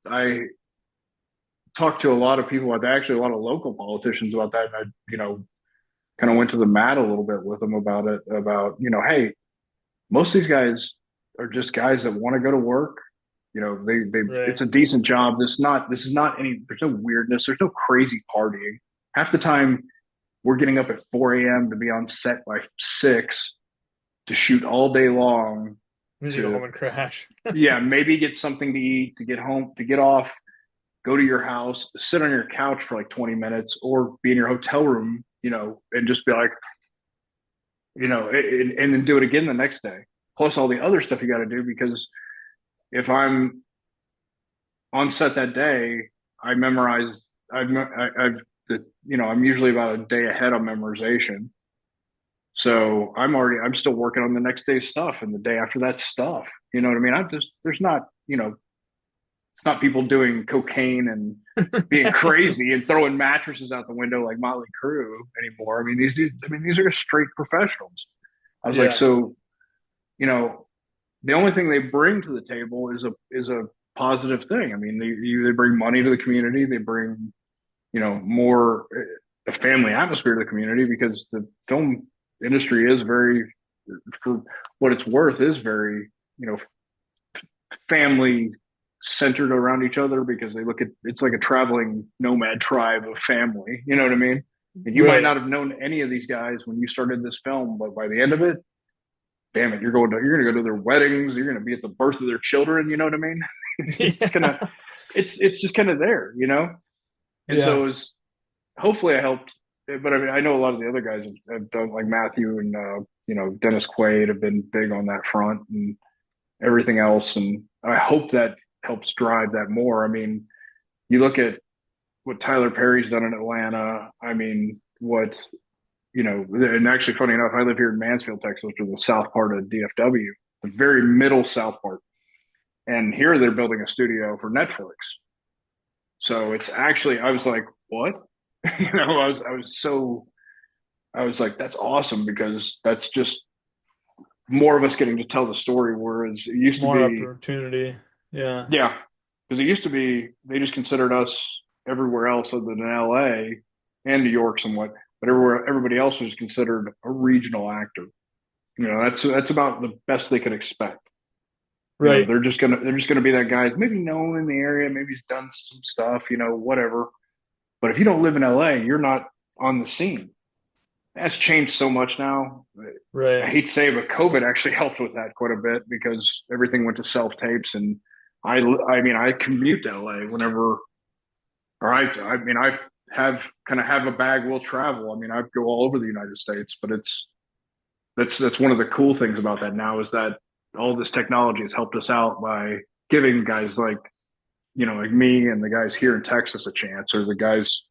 I talked to a lot of people, actually a lot of local politicians about that. And I, kind of went to the mat a little bit with them about it, about, hey, most of these guys are just guys that want to go to work. Right. It's a decent job. This is not any, there's no weirdness. There's no crazy partying. Half the time we're getting up at 4 a.m. to be on set by 6 to shoot all day long Then you go to, home and crash. yeah, maybe get something to eat, to get home, to get off, go to your house, sit on your couch for like 20 minutes or be in your hotel room, and just be like, and then do it again the next day. Plus all the other stuff you got to do because if I'm on set that day, I memorize. I've I'm usually about a day ahead on memorization. So I'm still working on the next day's stuff and the day after that stuff. You know what I mean? There's not, it's not people doing cocaine and being crazy and throwing mattresses out the window like Motley Crue anymore. I mean, these dudes, these are straight professionals. I was like, Yeah. so, you know, the only thing they bring to the table is a positive thing. I mean, they bring money to the community. They bring more a family atmosphere to the community because the film industry is very, for what it's worth, is very family centered around each other because they look at it's like a traveling nomad tribe of family. You know what I mean? And you might Right. not have known any of these guys when you started this film, but by the end of it, damn it, you're gonna go to their weddings, you're gonna be at the birth of their children. You know what I mean? it's gonna Yeah. it's just kind of there. And so Yeah. it was hopefully I helped. But I mean, I know a lot of the other guys have done like Matthew and Dennis Quaid have been big on that front and everything else, and I hope that helps drive that more. I mean, you look at what Tyler Perry's done in Atlanta. I mean, what and actually, funny enough, I live here in Mansfield, Texas, which is the south part of DFW, the very middle south part. And here they're building a studio for Netflix. So it's actually, I was like, what? I was like, that's awesome because that's just more of us getting to tell the story. Whereas it used to More be, opportunity. Yeah. yeah, because it used to be they just considered us everywhere else other than LA and New York somewhat, but everybody else was considered a regional actor. That's about the best they could expect. Right. They're just gonna be that guy, maybe known in the area, maybe he's done some stuff, whatever. But if you don't live in LA, you're not on the scene. That's changed so much now. I Right. hate to say it, but COVID actually helped with that quite a bit because everything went to self tapes, and I mean, I commute to LA whenever, or I mean, I have kind of have a bag will travel. I mean, I go all over the United States, but that's one of the cool things about that now is that all this technology has helped us out by giving guys like me and the guys here in Texas a chance, or the guys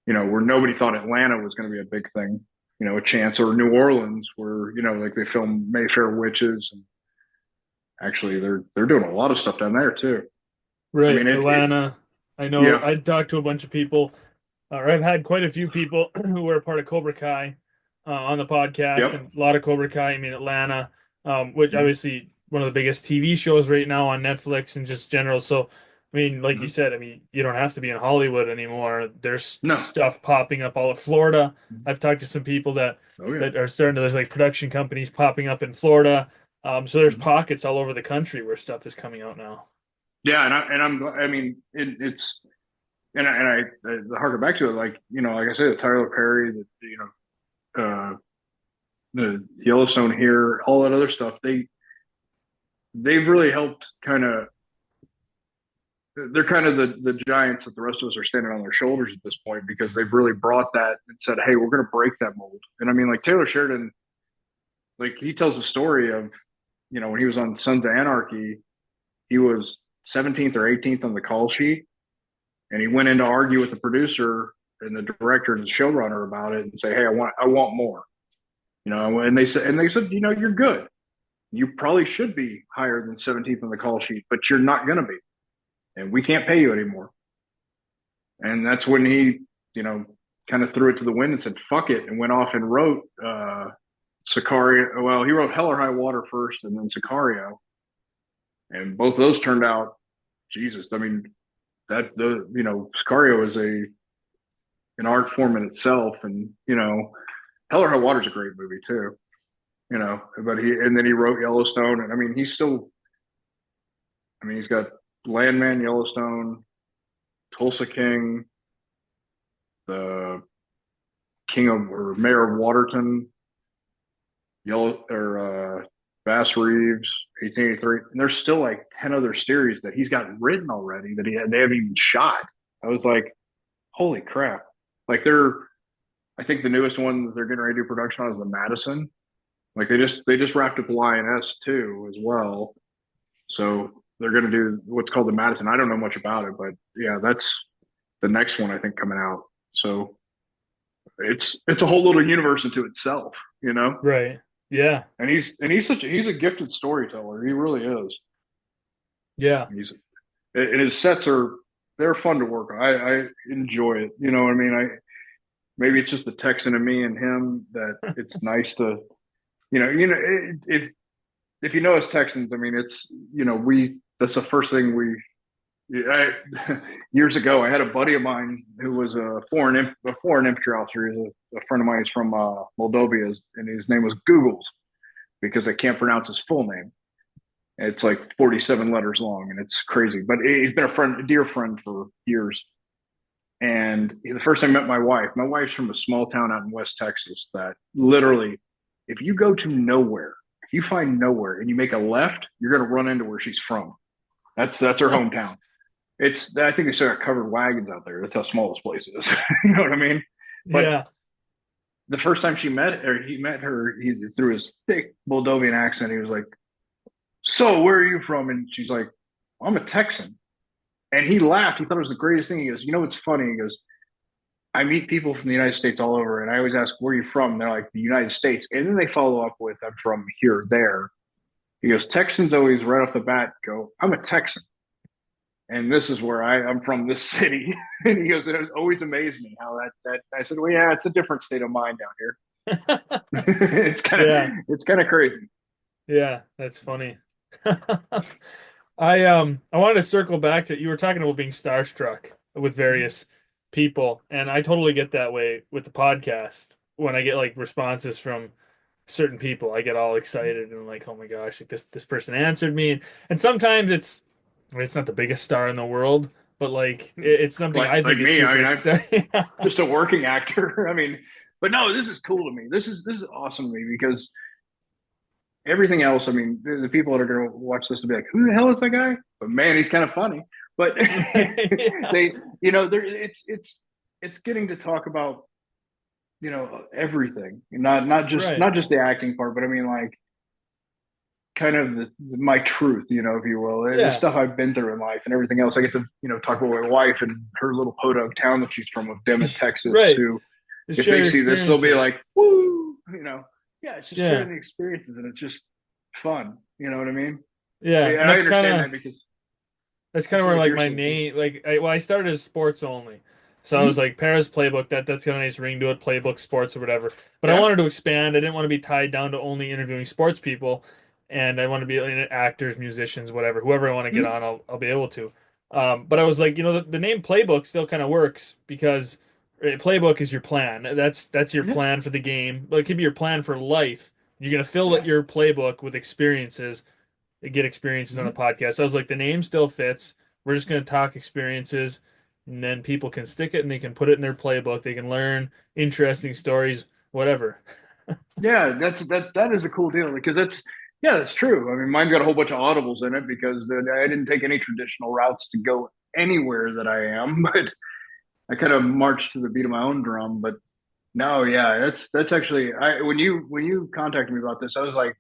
where nobody thought Atlanta was going to be a big thing, a chance, or New Orleans where like they film Mayfair Witches, and actually they're doing a lot of stuff down there too. I Right. mean it Atlanta. I know yeah, I talked to a bunch of people, or I've had quite a few people who were a part of Cobra Kai on the podcast, yep, and a lot of Cobra Kai. I mean, Atlanta, which mm-hmm. obviously one of the biggest TV shows right now on Netflix and just general. So, I mean, like you Mm-hmm. said, I mean, you don't have to be in Hollywood anymore. There's No, stuff popping up all of Florida. I've talked to some people oh yeah, that are starting to, there's like production companies popping up in Florida. So there's mm-hmm. pockets all over the country where stuff is coming out now. Yeah, I mean it's I harken back to it, like like I said, Tyler Perry, the Yellowstone here, all that other stuff. They've really helped kind of. They're kind of the giants that the rest of us are standing on their shoulders at this point because they've really brought that and said, "Hey, we're going to break that mold." And I mean, like Taylor Sheridan, like he tells the story of when he was on Sons of Anarchy, he was 17th or 18th on the call sheet, and he went in to argue with the producer and the director and the showrunner about it and say, "Hey, I want more." And they said, "You're good. You probably should be higher than 17th on the call sheet, but you're not going to be, and we can't pay you anymore." And that's when he, you know, kind of threw it to the wind and said, "Fuck it," and went off and wrote Sicario. Well, he wrote Hell or High Water first, and then Sicario, and both of those turned out. Jesus, I mean, Sicario is an art form in itself, and Hell or High Water is a great movie too. But then he wrote Yellowstone, and I mean, he's got Landman, Yellowstone, Tulsa King, the King of or Mayor of Waterton, Yellow or Bass Reeves, 1883. And there's still like 10 other series that he's got written already that they haven't even shot. I was like, holy crap! Like I think the newest one that they're getting ready to do production on is the Madison. Like they just wrapped up Lioness too as well. So they're going to do what's called the Madison. I don't know much about it, but yeah, that's the next one I think coming out. So it's a whole little universe into itself, you know. Right. Yeah. And he's a gifted storyteller. He really is. Yeah. He's and his sets they're fun to work on. I enjoy it. You know what I mean? Maybe it's just the Texan in me and him that it's nice to if you know us Texans, I mean it's we that's the first thing years ago, I had a buddy of mine who was a foreign infantry officer. He's a friend of mine. He's from Moldova, and his name was Googles because I can't pronounce his full name. It's like 47 letters long, and it's crazy. But he's been a dear friend for years. And the first time I met my wife's from a small town out in West Texas that literally, if you go to nowhere, if you find nowhere and you make a left, you're going to run into where she's from. That's her hometown. I think they still got covered wagons out there. That's how small this place is. You know what I mean? But Yeah. the first time he met her, through his thick Moldovan accent, he was like, "So where are you from?" And she's like, "I'm a Texan." And he laughed. He thought it was the greatest thing. He goes, "You know what's funny?" He goes, I meet people from the United States all over, and I always ask, "Where are you from?" And they're like, "The United States," and then they follow up with, "I'm from here, or there." He goes, "Texans always right off the bat go, I'm a Texan, and this is where I'm from, this city." And he goes, "It has always amazed me how that." I said, "Well, yeah, it's a different state of mind down here. Yeah, It's kind of crazy." yeah, that's funny. I wanted to circle back to you were talking about being starstruck with various people, and I totally get that way with the podcast. When I get like responses from certain people, I get all excited and like, oh my gosh, like this person answered me. And sometimes it's not the biggest star in the world, but like it's something I Like think is me, I super mean, I'm exciting. just a working actor. I mean, but no, this is cool to me. This is awesome to me because everything else, I mean, the people that are going to watch this will be like, "Who the hell is that guy?" But man, he's kind of funny. But Yeah, they, there it's getting to talk about everything, right. not just the acting part, but I mean like kind of my truth, if you will, the Yeah, stuff I've been through in life and everything else. I get to talk about my wife and her little podunk town that she's from, of Demet, Texas. right. Who, Just if share they your see this, they'll be experiences. like, "Woo!" Yeah, it's just sharing Yeah, the experiences, and it's just fun. You know what I mean? yeah, And and I understand that because that's I kind of feel where like like you're my saying too. name like I started as sports only, so I was Mhm. like Paris Playbook, that's got a nice ring to it, Playbook Sports or whatever, but I Yeah. wanted to expand. I didn't want to be tied down to only interviewing sports people, and I want to be actors, musicians, whatever, whoever I want to get Mhm. on, I'll be able to. But I was like, the name Playbook still kind of works because Playbook is your plan. That's your Yeah. plan for the game, but it could be your plan for life. You're gonna fill Yeah. your playbook with experiences, get experiences on the Mhm. podcast. So I was like, the name still fits. We're just going to talk experiences, and then people can stick it and they can put it in their playbook. They can learn interesting stories, whatever. Yeah, that is a cool deal because that's true. I mean, mine's got a whole bunch of audibles in it because I didn't take any traditional routes to go anywhere that I am, but I kind of marched to the beat of my own drum. But no, yeah, that's actually when you contacted me about this, I was like,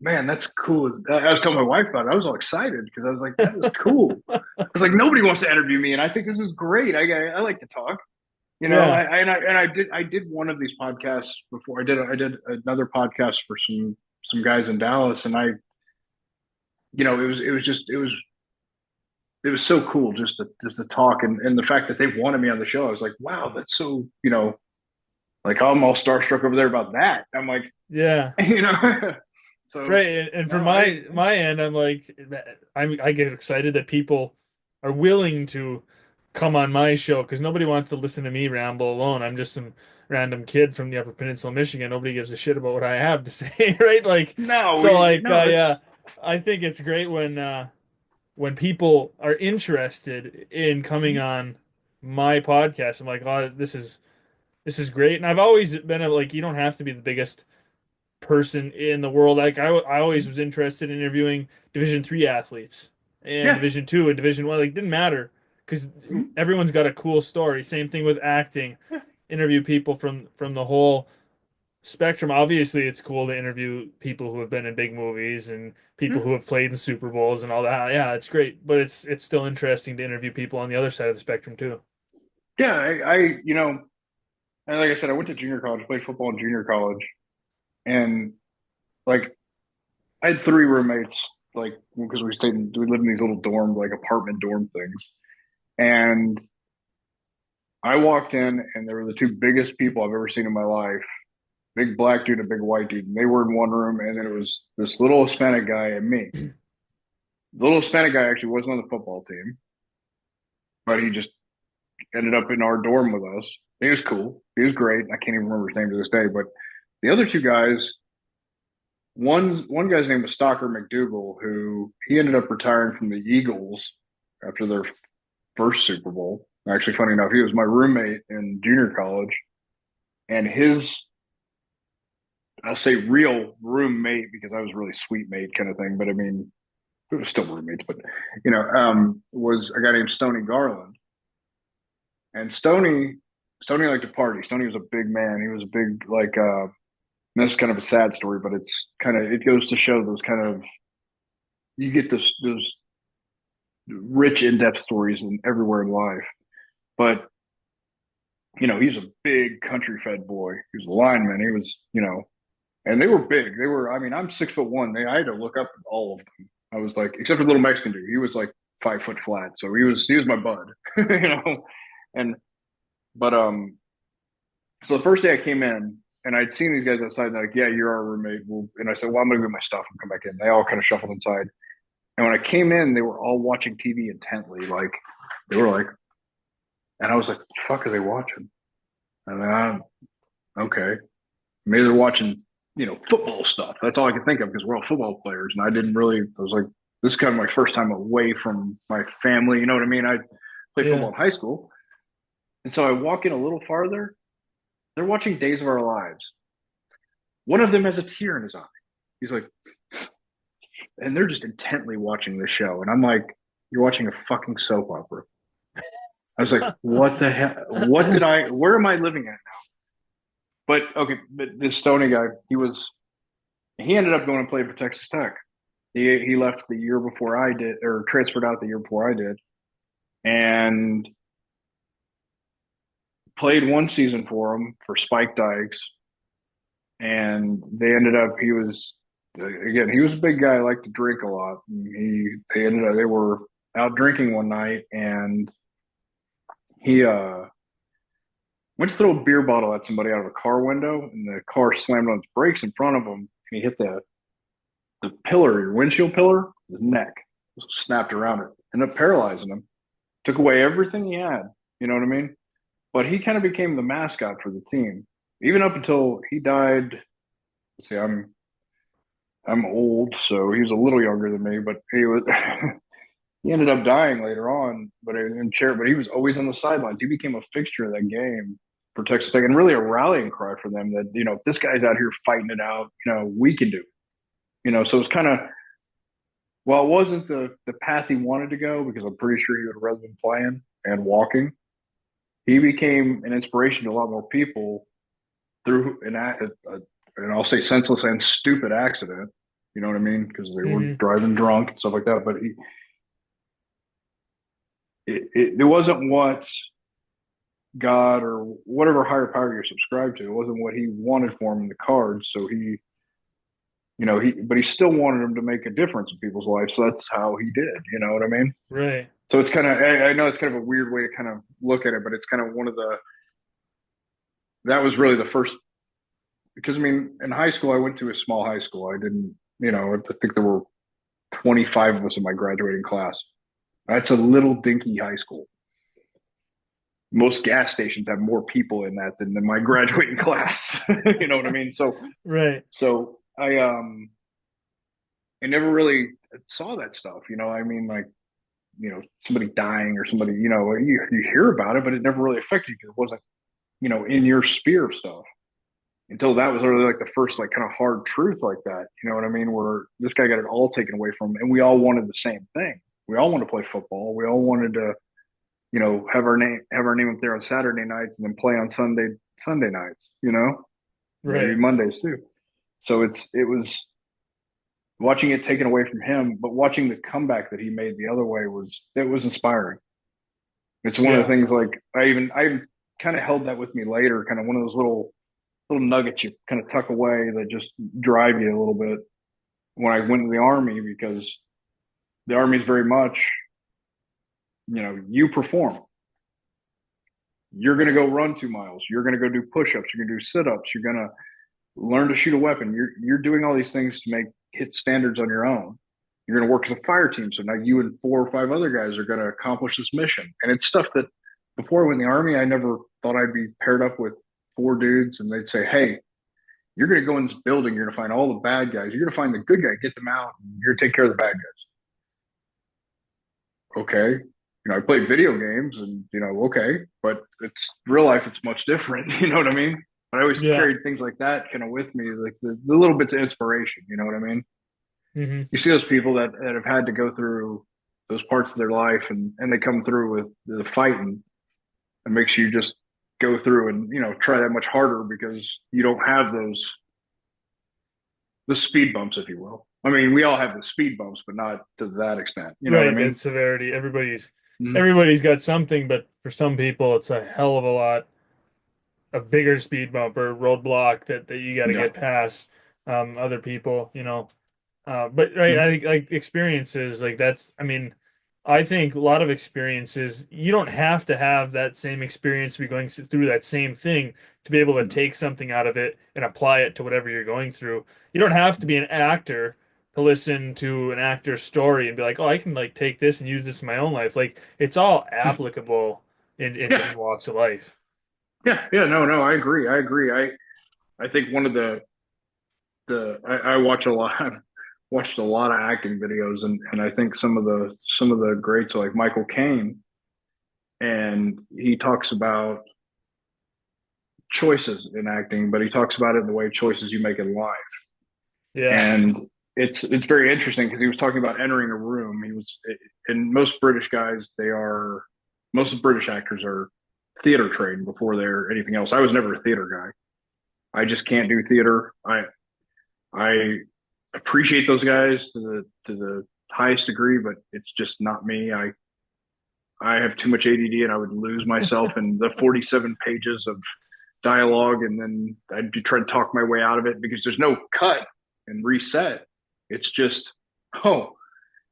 man, that's cool. I was telling my wife about it. I was all excited because I was like, that is cool. I was like, nobody wants to interview me, and I think this is great. I like to talk. Yeah. I did one of these podcasts before. I did another podcast for some guys in Dallas, and it was so cool just to talk, and the fact that they wanted me on the show. I was like, wow, that's so like I'm all starstruck over there about that. I'm like, Yeah. you know, so Right. And from no, my end, I'm like, I get excited that people are willing to come on my show because nobody wants to listen to me ramble alone. I'm just some random kid from the Upper Peninsula, of Michigan. Nobody gives a shit about what I have to say, right? Like, no, so like no, it's I think it's great when people are interested in coming mhm, on my podcast. I'm like, oh, this is great. And I've always been like, you don't have to be the biggest person in the world. Like I always was interested in interviewing Division 3 athletes and yeah, Division 2 and Division 1. Like, it didn't matter because mhm, everyone's got a cool story. Same thing with acting. yeah, Interview people from the whole spectrum. Obviously, it's cool to interview people who have been in big movies and people yeah. who have played in Super Bowls and all that. Yeah, it's great, but it's still interesting to interview people on the other side of the spectrum too. Yeah, and like I said, I went to junior college, played football in junior college, and like I had three roommates, like because we lived in these little dorm, like apartment dorm things. And I walked in, and they were the two biggest people I've ever seen in my life. Big black dude and a big white dude. And they were in one room, and then it was this little Hispanic guy and me. The little Hispanic guy actually wasn't on the football team, but he just ended up in our dorm with us. He was cool. He was great. I can't even remember his name to this day. But the other two guys, one guy's name was Stalker McDougal, who he ended up retiring from the Eagles after their first Super Bowl. Actually, funny enough, he was my roommate in junior college, and his, I'll say, real roommate, because I was really sweet mate kind of thing, but I mean, we were still roommates, but was a guy named Stony Garland. And Stony liked to party. Stony was a big man. He was a big, like, that's kind of a sad story, but it goes to show those kind of, you get those rich in-depth stories in everywhere in life. But he's a big country fed boy. He was a lineman. He was, and they were big. They were, I mean, I'm 6'1". I had to look up at all of them. I was like, except for the little Mexican dude, he was like 5 foot flat. So he was my bud, and, but, so the first day I came in and I'd seen these guys outside and they're like, yeah, you're our roommate. Well, and I said, well, I'm going to get my stuff and come back in. They all kind of shuffled inside. And when I came in, they were all watching TV intently. Like, they were like, and I was like, what the fuck are they watching? And then okay, maybe they're watching, football stuff. That's all I could think of because we're all football players. And I didn't really, I was like, this is kind of my first time away from my family. You know what I mean? I played football Yeah. in high school. And so I walk in a little farther. They're watching Days of Our Lives. One of them has a tear in his eye. He's like, and they're just intently watching the show. And I'm like, you're watching a fucking soap opera. I was like, what the hell? Where am I living at? But okay, but this Stoney guy, he ended up going to play for Texas Tech. He left the year before I did, or transferred out the year before I did, and played one season for him for Spike Dykes. And they ended up, he was again, he was a big guy, liked to drink a lot. And they were out drinking one night, and he went to throw a beer bottle at somebody out of a car window, and the car slammed on its brakes in front of him, and he hit the pillar, your windshield pillar, his neck snapped around it, ended up paralyzing him. Took away everything he had. You know what I mean? But he kind of became the mascot for the team, even up until he died. See, I'm old, so he was a little younger than me, but he was. He ended up dying later on, but in chair. But he was always on the sidelines. He became a fixture of that game for Texas Tech, and really a rallying cry for them. That if this guy's out here fighting it out, we can do it. So it's kind of, well, it wasn't the path he wanted to go because I'm pretty sure he would have rather been playing and walking. He became an inspiration to a lot more people through and I'll say senseless and stupid accident. You know what I mean? Because they were Hmm. driving drunk and stuff like that. But it wasn't what God or whatever higher power you're subscribed to. It wasn't what he wanted for him in the cards. So but he still wanted him to make a difference in people's lives. So that's how he did. You know what I mean? Right. So it's kind of, I know it's kind of a weird way to kind of look at it, but it's kind of that was really the first, because I mean, in high school, I went to a small high school. I didn't, I think there were 25 of us in my graduating class. That's a little dinky high school. Most gas stations have more people in that than in my graduating class. You know what I mean? So, Right. so I never really saw that stuff. I mean, like, somebody dying or somebody, you hear about it, but it never really affected you because it wasn't, in your sphere of stuff until that was really like the first, like, kind of hard truth like that. You know what I mean? Where this guy got it all taken away from him, and we all wanted the same thing. We all wanted to play football. We all wanted to, have our name up there on Saturday nights and then play on Sunday nights. Maybe Right. Mondays too. So it was watching it taken away from him, but watching the comeback that he made the other way was inspiring. It's one of the Yeah. things, like, I kind of held that with me later, kind of one of those little nuggets you kind of tuck away that just drive you a little bit when I went to the army, because the army is very much, you perform. You're going to go run 2 miles. You're going to go do push-ups. You're going to do sit-ups. You're going to learn to shoot a weapon. You're doing all these things to make hit standards on your own. You're going to work as a fire team. So now you and 4 or 5 other guys are going to accomplish this mission. And it's stuff that before I went in the army, I never thought I'd be paired up with 4 dudes and they'd say, hey, you're going to go in this building. You're going to find all the bad guys. You're going to find the good guy, get them out, and you're going to take care of the bad guys. Okay. I played video games and, okay, but it's real life. It's much different. You know what I mean? But I always Yeah. carried things like that kind of with me, like the little bits of inspiration. You know what I mean? Hmm. You see those people that have had to go through those parts of their life, and they come through with the fighting. It makes you just go through and, try that much harder because you don't have the speed bumps, if you will. I mean, we all have the speed bumps, but not to that extent. You know what I Right. That mean? severity. Everybody's Mm-hmm. everybody's got something, but for some people, it's a hell of a lot. a bigger speed bump or roadblock that you got to Yeah. get past other people, you know. But right, I Mhm. think like experiences like that's, I mean, I think a lot of experiences, you don't have to have that same experience to be going through that same thing to be able to take something out of it and apply it to whatever you're going through. You don't have to be an actor to listen to an actor's story and be like, oh, I can like take this and use this in my own life. Like it's all applicable Yeah. in walks of life. Yeah. Yeah. No, no, I agree. I agree. I think one of I watch a lot I've watched a lot of acting videos, and I think some of the greats are like Michael Caine, and he talks about choices in acting, but he talks about it in the way choices you make in life. Yeah. And it's very interesting because he was talking about entering a room. He was and most British guys, they are most British actors are theater trained before they're anything else. I was never a theater guy. I just can't do theater. I appreciate those guys to the highest degree, but it's just not me. I have too much ADD, and I would lose myself in the 47 pages of dialogue, and then I'd try to talk my way out of it because there's no cut and reset. It's just, oh,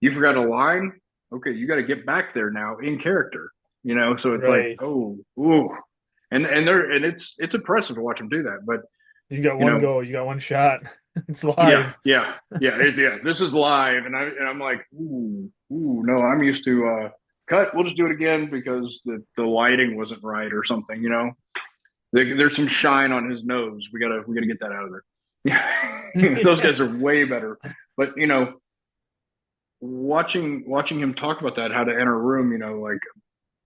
you forgot a line. Okay, you got to get back there now in character. So it's like, Right. oh, ooh, and it's impressive to watch them do that. But You got you one know, go, you got one shot. It's yeah, live. yeah, yeah, yeah. This is live, and I'm like, ooh, no, I'm used to cut. We'll just do it again because the lighting wasn't right or something. There's some shine on his nose. We gotta get that out of there. Yeah, those Yeah. guys are way better. But watching him talk about that, how to enter a room, like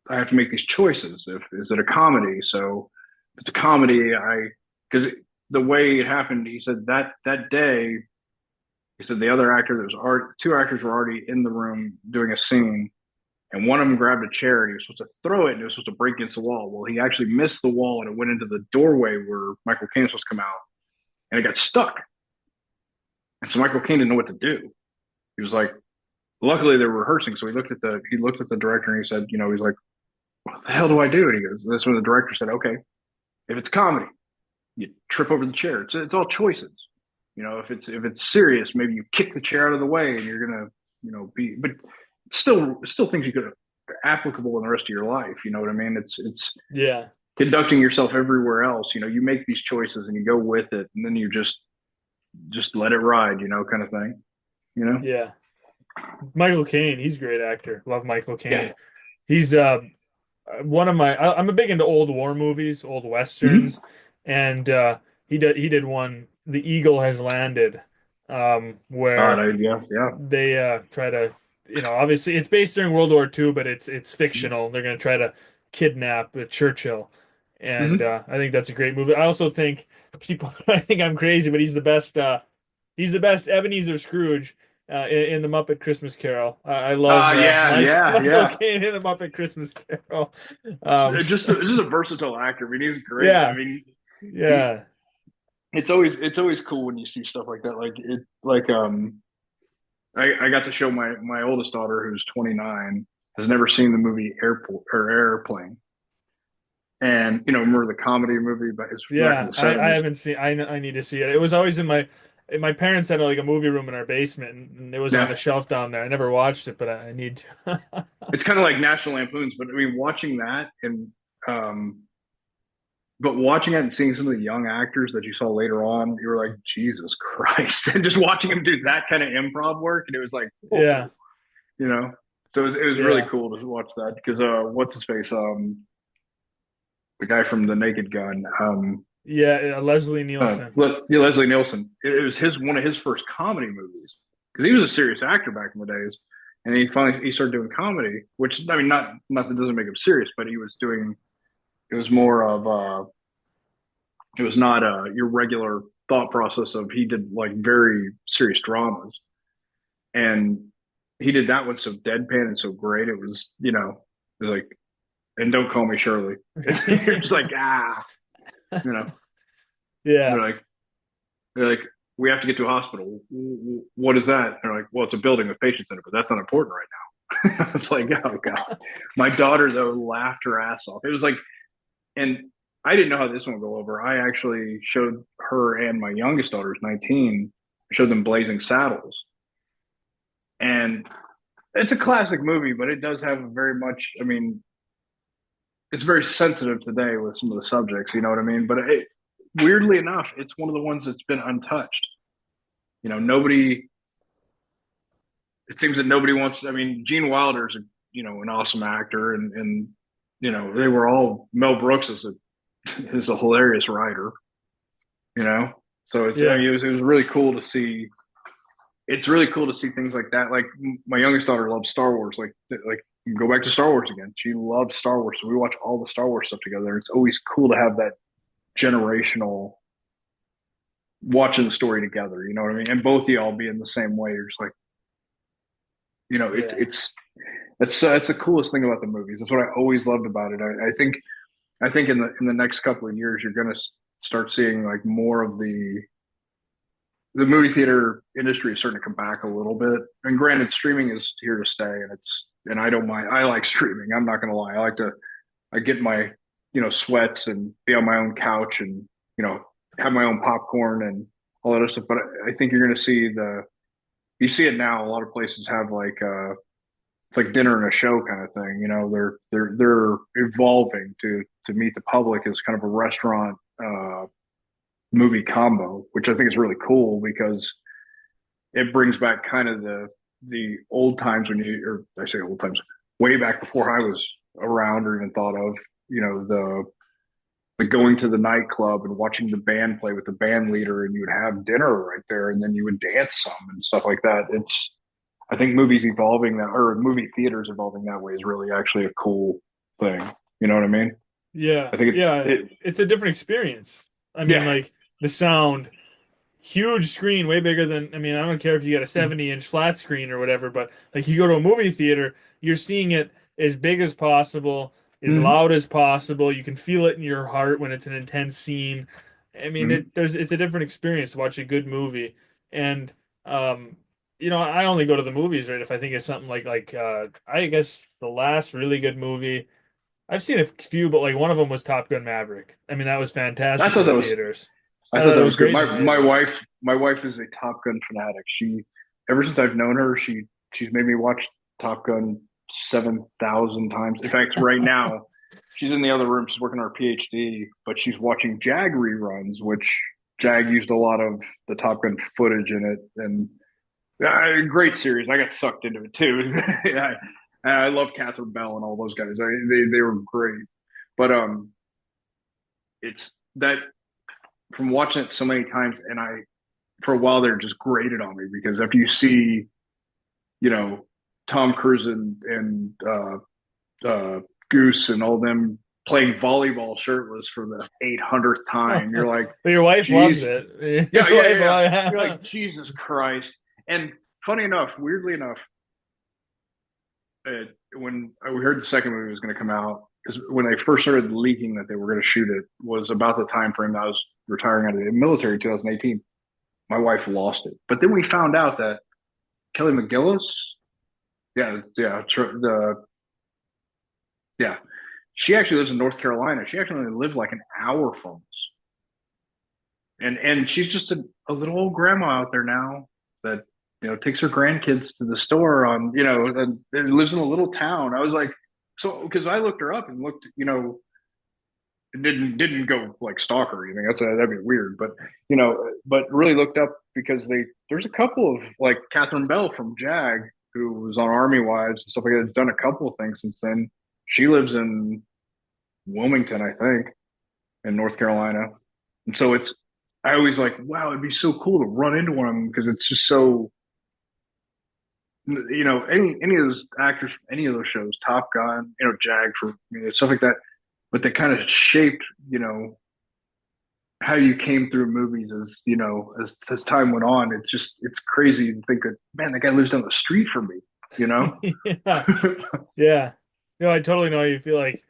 I have to make these choices. If is it a comedy? So if it's a comedy, because the way it happened, he said that day, he said the other actor, there was already two actors were already in the room doing a scene, and one of them grabbed a chair and he was supposed to throw it and it was supposed to break against the wall. Well, he actually missed the wall and it went into the doorway where Michael Caine was supposed to come out, and it got stuck. And so Michael Caine didn't know what to do. He was like, luckily they were rehearsing, so he looked at the director and he said, he's like, what the hell do I do? And he goes, that's when the director said, okay, if it's comedy, you trip over the chair. It's all choices. If it's serious, maybe you kick the chair out of the way and you're gonna, be, but still things you could applicable in the rest of your life. You know what I mean? It's Yeah. conducting yourself everywhere else. You make these choices and you go with it, and then you just let it ride. Kind of thing. You know? Yeah. Michael Caine, he's a great actor. Love Michael Yeah. Caine. He's one of my I'm a big into old war movies, old Mm-hmm. westerns, and he did one, The Eagle Has Landed, God, where yeah, yeah. they try to, obviously it's based during World War II, but it's fictional. They're going to try to kidnap Churchill, and Mm-hmm. I think that's a great movie. I also think people I think I'm crazy, but he's the best Ebenezer Scrooge in the Muppet Christmas Carol. I love Yeah, yeah, Michael yeah. Caine in the Muppet Christmas Carol. Um, Just a versatile actor. I mean, he's great. I yeah, mean, he yeah. it's always cool when you see stuff like that. I got to show my oldest daughter who's 29 has never seen the movie Airport or Airplane, and remember the comedy movie, but it's back in Yeah, the I 70s. haven't seen. I need to see it. It was always in my parents had like a movie room in our basement, and it was on Yeah, the shelf down there. I never watched it, but I need to. it's kind of like National Lampoons, but I mean, watching that and um, but watching it and seeing some of the young actors that you saw later on, you were like, Jesus Christ, and just watching them do that kind of improv work, and it was like, Yeah, whoa, you know. So it was really yeah, cool to watch that because what's his face, the guy from The Naked Gun, yeah. Leslie Nielsen. Yeah, Leslie Nielsen. It was his one of his first comedy movies because he was a serious actor back in the days, and he started doing comedy, which I mean, not that doesn't make him serious, but he was doing it was more of it was not your regular thought process of he did like very serious dramas, and he did that one so deadpan and so great. It was like, and don't call me Shirley. You're just like you know. Yeah, They're like they're like we have to get to a hospital. What is that? They're like, well, it's a building with patients in it, but that's not important right now. It's like, oh god. My daughter though laughed her ass off. It was like, and I didn't know how this one would go over. I actually showed her and my youngest daughter, who's 19, showed them Blazing Saddles. And it's a classic movie, but it does have very much, I mean, it's very sensitive today with some of the subjects, you know what I mean? But weirdly enough, it's one of the ones that's been untouched. Nobody, it seems that nobody wants, I mean, Gene Wilder's an awesome actor and they were all, Mel Brooks is a hilarious writer, you know? So I Yeah. mean, it was really cool to see. It's really cool to see things like that. Like my youngest daughter loves Star Wars. Like go back to Star Wars again. She loves Star Wars, so we watch all the Star Wars stuff together. It's always cool to have that generational watching the story together. You know what I mean? And both of y'all be in the same way. You're just like, Yeah. it's the coolest thing about the movies. That's what I always loved about it. I think in the next couple of years, you're gonna start seeing like more of the movie theater industry is starting to come back a little bit. And granted, streaming is here to stay, and I don't mind. I like streaming. I'm not gonna lie. I get my sweats and be on my own couch and have my own popcorn and all that other stuff. But I think you're gonna see you see it now. A lot of places have like it's like dinner and a show kind of thing. They're evolving to meet the public as kind of a restaurant movie combo, which I think is really cool because it brings back kind of the old times or I say old times, way back before I was around or even thought of, the going to the nightclub and watching the band play with the band leader, and you would have dinner right there, and then you would dance some and stuff like that. I think movies evolving that, or movie theaters evolving that way is really actually a cool thing. You know what I mean? Yeah. I think Yeah. it It's a different experience. I mean, yeah. like the sound, huge screen, way bigger than, I mean, I don't care if you got a 70-inch flat screen or whatever, but like you go to a movie theater, you're seeing it as big as possible, as Mm-hmm. loud as possible. You can feel it in your heart when it's an intense scene. I mean, Mm-hmm. it's a different experience to watch a good movie. And um, I only go to the movies, right, if I think it's something like I guess the last really good movie. I've seen a few, but like one of them was Top Gun Maverick. I mean, that was I fantastic in thought the that was theaters. I I thought thought it that was was good. great in My the my theaters. wife my wife is a Top Gun fanatic. Ever since I've known her, she's made me watch Top Gun 7,000 times. In fact, right now she's in the other room. She's working on her PhD, but she's watching Jag reruns, which Jag used a lot of the Top Gun footage in it, and great series. I got sucked into it too. I love Catherine Bell and all those guys. They were great, but it's that from watching it so many times, and for a while there just grated on me because after you see, you know, Tom Cruise and Goose and all them playing volleyball shirtless for the 800th time, you're like, But your wife loves geez, it. yeah, Your yeah, yeah, wife, yeah. You're loves like, Jesus Christ. And funny enough, weirdly enough, when we heard the second movie was going to come out, because when they first started leaking that they were going to shoot it, was about the time frame that I was retiring out of the military in 2018. My wife lost it. But then we found out that Kelly McGillis, yeah, yeah, yeah, she actually lives in North Carolina. She actually only lives like an hour from us, and she's just a little old grandma out there now that takes her grandkids to the store on and lives in a little town. I was like, so because I looked her up and looked, didn't go like stalk her or anything. That'd be weird, but really looked up because there's a couple of like Catherine Bell from Jag who was on Army Wives and stuff like that. Has done a couple of things since then. She lives in Wilmington, I think, in North Carolina, and so I always like, wow, it'd be so cool to run into one of them because it's just so any of those actors from any of those shows, Top Gun, Jag for stuff like that, but they kind of shaped how you came through movies as time went on. It's crazy to think that, man, that guy lives down the street from me, you know? yeah, yeah. I totally know how you feel. Like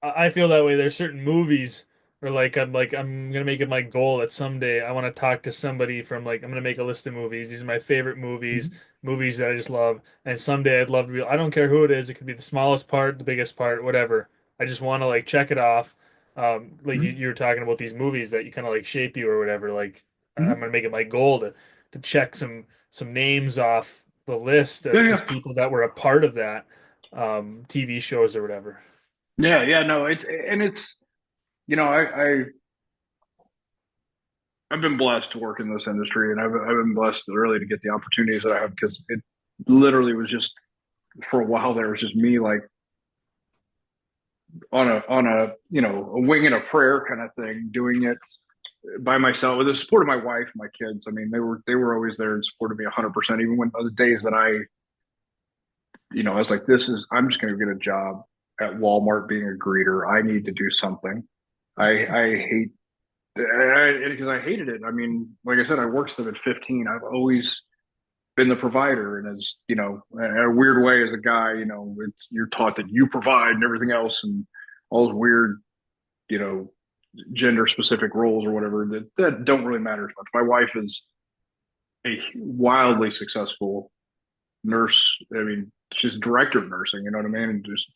I feel that way. There's certain movies where I'm gonna make it my goal that someday I want to talk to somebody from like I'm gonna make a list of movies. These are my favorite movies, movies that I just love. And someday I'd love to be. I don't care who it is. It could be the smallest part, the biggest part, whatever. I just want to like check it off. Like you were talking about these movies that you kind of like shape you or whatever. Like I'm Mhm. gonna make it my goal to check some names off the list Yeah, of yeah, just people that were a part of that TV shows or whatever. yeah, yeah. No, it's you know I've been blessed to work in this industry, and I've been blessed really to get the opportunities that I have because it literally was just for a while there it was just me like on a a wing and a prayer kind of thing, doing it by myself with the support of my wife, and my kids. I mean, they were always there and supported me 100%, even when the days that I was like, I'm just going to get a job at Walmart being a greeter. I need to do something. I hate because I hated it. I mean, like I said, I worked them at 15. I've always been the provider, and as in a weird way, as a guy, you're taught that you provide and everything else, and all those weird, you know, gender specific roles or whatever that don't really matter as much. My wife is a wildly successful nurse. I mean, she's director of nursing. You know what I mean? And just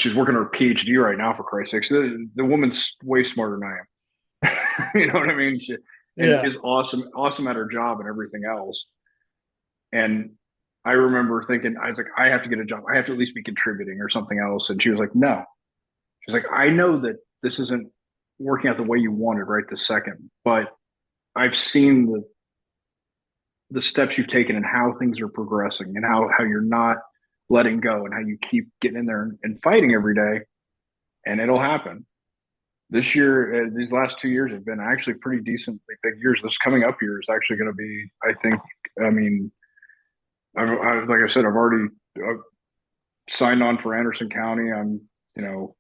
she's working her PhD right now. For Christ's sakes, the woman's way smarter than I am. You know what I mean? And Yeah. is awesome at her job and everything else. And I remember thinking, I was like, I have to get a job. I have to at least be contributing or something else. And she was like, no. She's like, I know that this isn't working out the way you wanted right this second, but I've seen the steps you've taken and how things are progressing and how you're not letting go and how you keep getting in there and fighting every day, and it'll happen. This year, these last 2 years have been actually pretty decently big years. This coming up year is actually going to be, I think, I mean, like I said, I've already signed on for Anderson County. You know,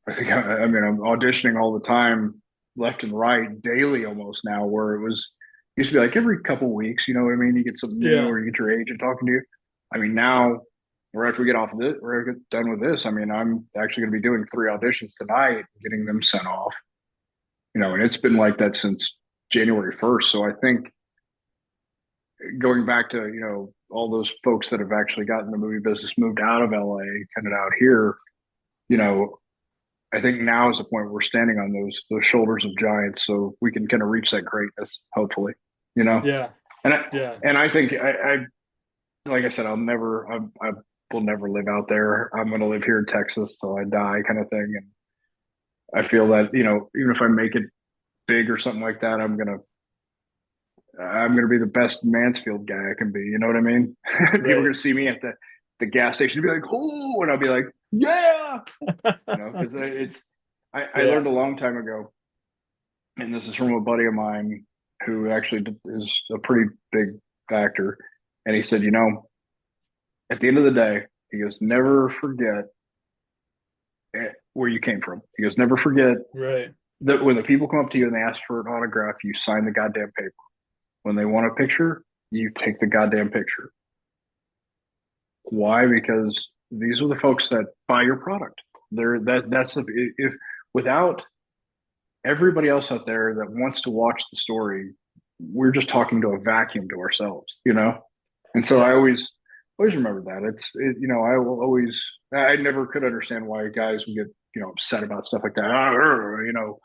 I mean, I'm auditioning all the time, left and right, daily almost now. Where it was used to be like every couple of weeks. You know what I mean? You get something new, Yeah. or you get your agent talking to you. I mean, now right after we get off of this, we're get done with this. I mean, I'm actually going to be doing 3 auditions tonight, getting them sent off. And it's been like that since January 1st. So I think going back to all those folks that have actually gotten the movie business, moved out of LA, kind of out here. You know, I think now is the point where we're standing on those shoulders of giants, so we can kind of reach that greatness, hopefully. You know, Yeah. and I Yeah. and I think like I said, I will never live out there. I'm going to live here in Texas till I die, kind of thing. And I feel that even if I make it big or something like that, I'm gonna be the best Mansfield guy I can be. You know what I mean? People are Right. gonna see me at the gas station and be like, "Oh," and I'll be like, "Yeah," because I Yeah. learned a long time ago, and this is from a buddy of mine who actually is a pretty big actor, and he said, at the end of the day, he goes, never forget where you came from. He goes, never forget Right. that when the people come up to you and they ask for an autograph, you sign the goddamn paper. When they want a picture, you take the goddamn picture. Why? Because these are the folks that buy your product. That's if without everybody else out there that wants to watch the story, we're just talking to a vacuum to ourselves. And so I Yeah. always remember that. I will always. I never could understand why guys would get upset about stuff like that.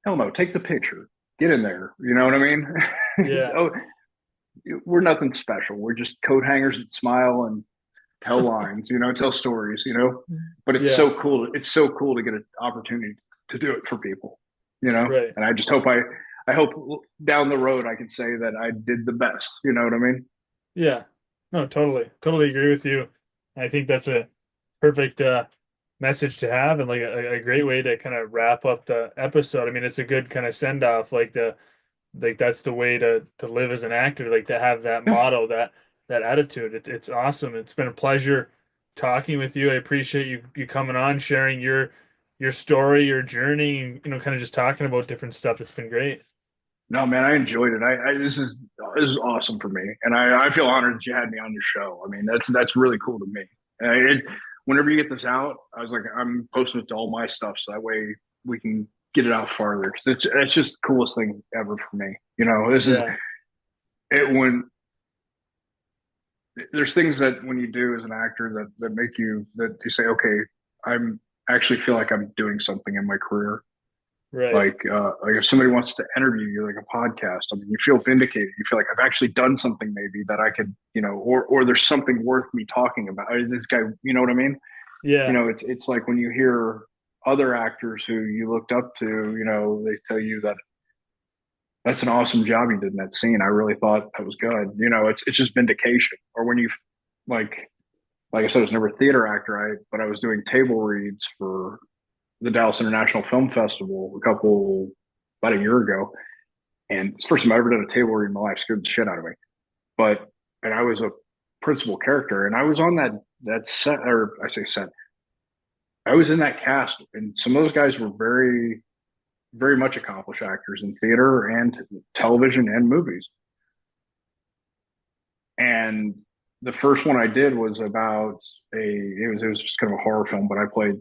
Hell no, take the picture, get in there. You know what I mean? Yeah. Oh, we're nothing special. We're just coat hangers that smile and tell lines, tell stories. But it's Yeah. so cool. It's so cool to get an opportunity to do it for people. Right. And I hope down the road I can say that I did the best. You know what I mean? Yeah. No, totally. Totally agree with you. I think that's a perfect message to have and like a great way to kind of wrap up the episode. I mean, it's a good kind of send off, like that's the way to live as an actor, like to have that Yeah. motto, that attitude. It's awesome. It's been a pleasure talking with you. I appreciate you coming on, sharing your story, your journey, and kind of just talking about different stuff. It's been great. No, man, I enjoyed it. This is awesome for me, and I feel honored that you had me on your show. I mean, that's really cool to me. Whenever you get this out, I was like, I'm posting it to all my stuff, so that way we can get it out farther. Because it's just the coolest thing ever for me. This is Yeah. it when there's things that when you do as an actor that make you say, okay, I'm actually feel like I'm doing something in my career. Right. Like if somebody wants to interview you, like a podcast, I mean, you feel vindicated. You feel like I've actually done something maybe that I could, or there's something worth me talking about. This guy, you know what I mean? Yeah. It's like when you hear other actors who you looked up to, they tell you that that's an awesome job you did in that scene. I really thought that was good. It's just vindication. Or when you like like I said, I was never a theater actor, but I was doing table reads for the Dallas International Film Festival about a year ago, and it's the first time I ever done a table read in my life. Scared the shit out of me. But and I was a principal character, and I was on that set, or I say set. I was in that cast, and some of those guys were very, very much accomplished actors in theater and television and movies. And the first one I did was about it was just kind of a horror film, but I played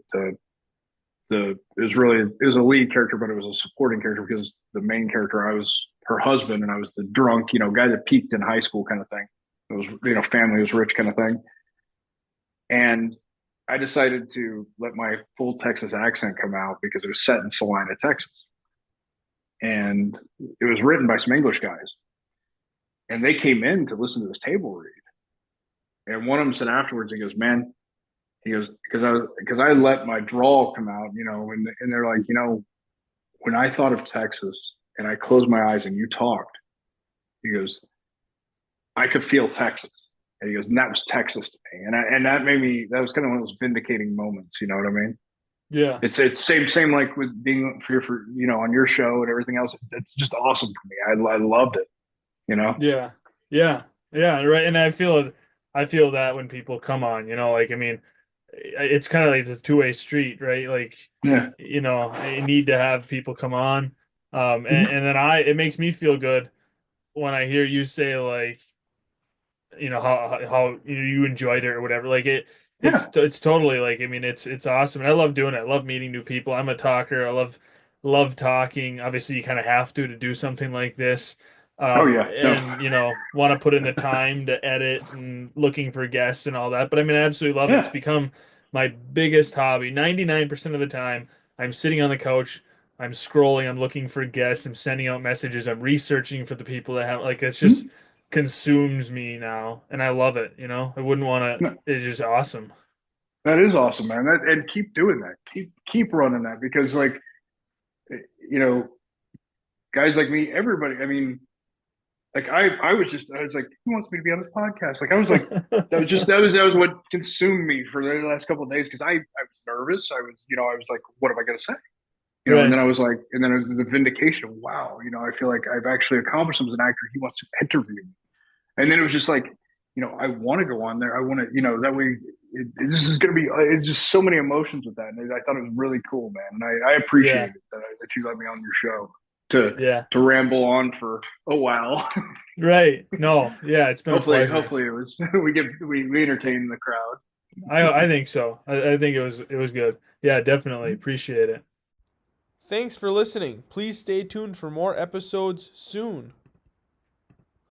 it was a lead character, but it was a supporting character because the main character, I was her husband, and I was the drunk, guy that peaked in high school kind of thing. It was, family was rich kind of thing. And I decided to let my full Texas accent come out because it was set in Salina, Texas. And it was written by some English guys. And they came in to listen to this table read. And one of them said afterwards, he goes, man, he goes, because I let my drawl come out, and they're like, when I thought of Texas and I closed my eyes and you talked, he goes, I could feel Texas. And he goes, and that was Texas to me. And that made me, that was kind of one of those vindicating moments. You know what I mean? Yeah. It's same like with being here for, on your show and everything else. It's just awesome for me. I loved it, you know? Yeah. Yeah. Yeah. Right. And I feel that when people come on, like, I mean, it's kind of like the two-way street, right? Like, Yeah. I need to have people come on. Mhm. And then it makes me feel good when I hear you say like, how you enjoyed it or whatever. Like Yeah. it's totally like, I mean, it's awesome. And I love doing it. I love meeting new people. I'm a talker. I love talking. Obviously, you kind of have to do something like this. Oh yeah. No. And want to put in the time to edit and looking for guests and all that. But I mean, I absolutely love it. It's Yeah. become my biggest hobby. 99% of the time, I'm sitting on the couch, I'm scrolling, I'm looking for guests, I'm sending out messages, I'm researching for the people that have like it's just Mhm. consumes me now, and I love it. I wouldn't want to. No, It's just awesome. that is awesome, man. And keep doing that. Keep running that because like, you know, guys like me, everybody, I mean, like I was like, who wants me to be on this podcast? Like I was like, that was what consumed me for the last couple of days because I was nervous. I was like, what am I going to say? And then Right. I was like, and then it was the vindication of wow, I feel like I've actually accomplished something as an actor. He wants to interview me, and then it was just like, I want to go on there. I want to, that way. This is going to be. It's just so many emotions with that, and I thought it was really cool, man. And I appreciate Yeah. it that you let me on your show to Yeah. to ramble on for a while. Right. No. Yeah. It's been a pleasure. Hopefully it was we entertain the crowd. I think so. I think it was good. Yeah. Definitely appreciate it. Thanks for listening. Please stay tuned for more episodes soon.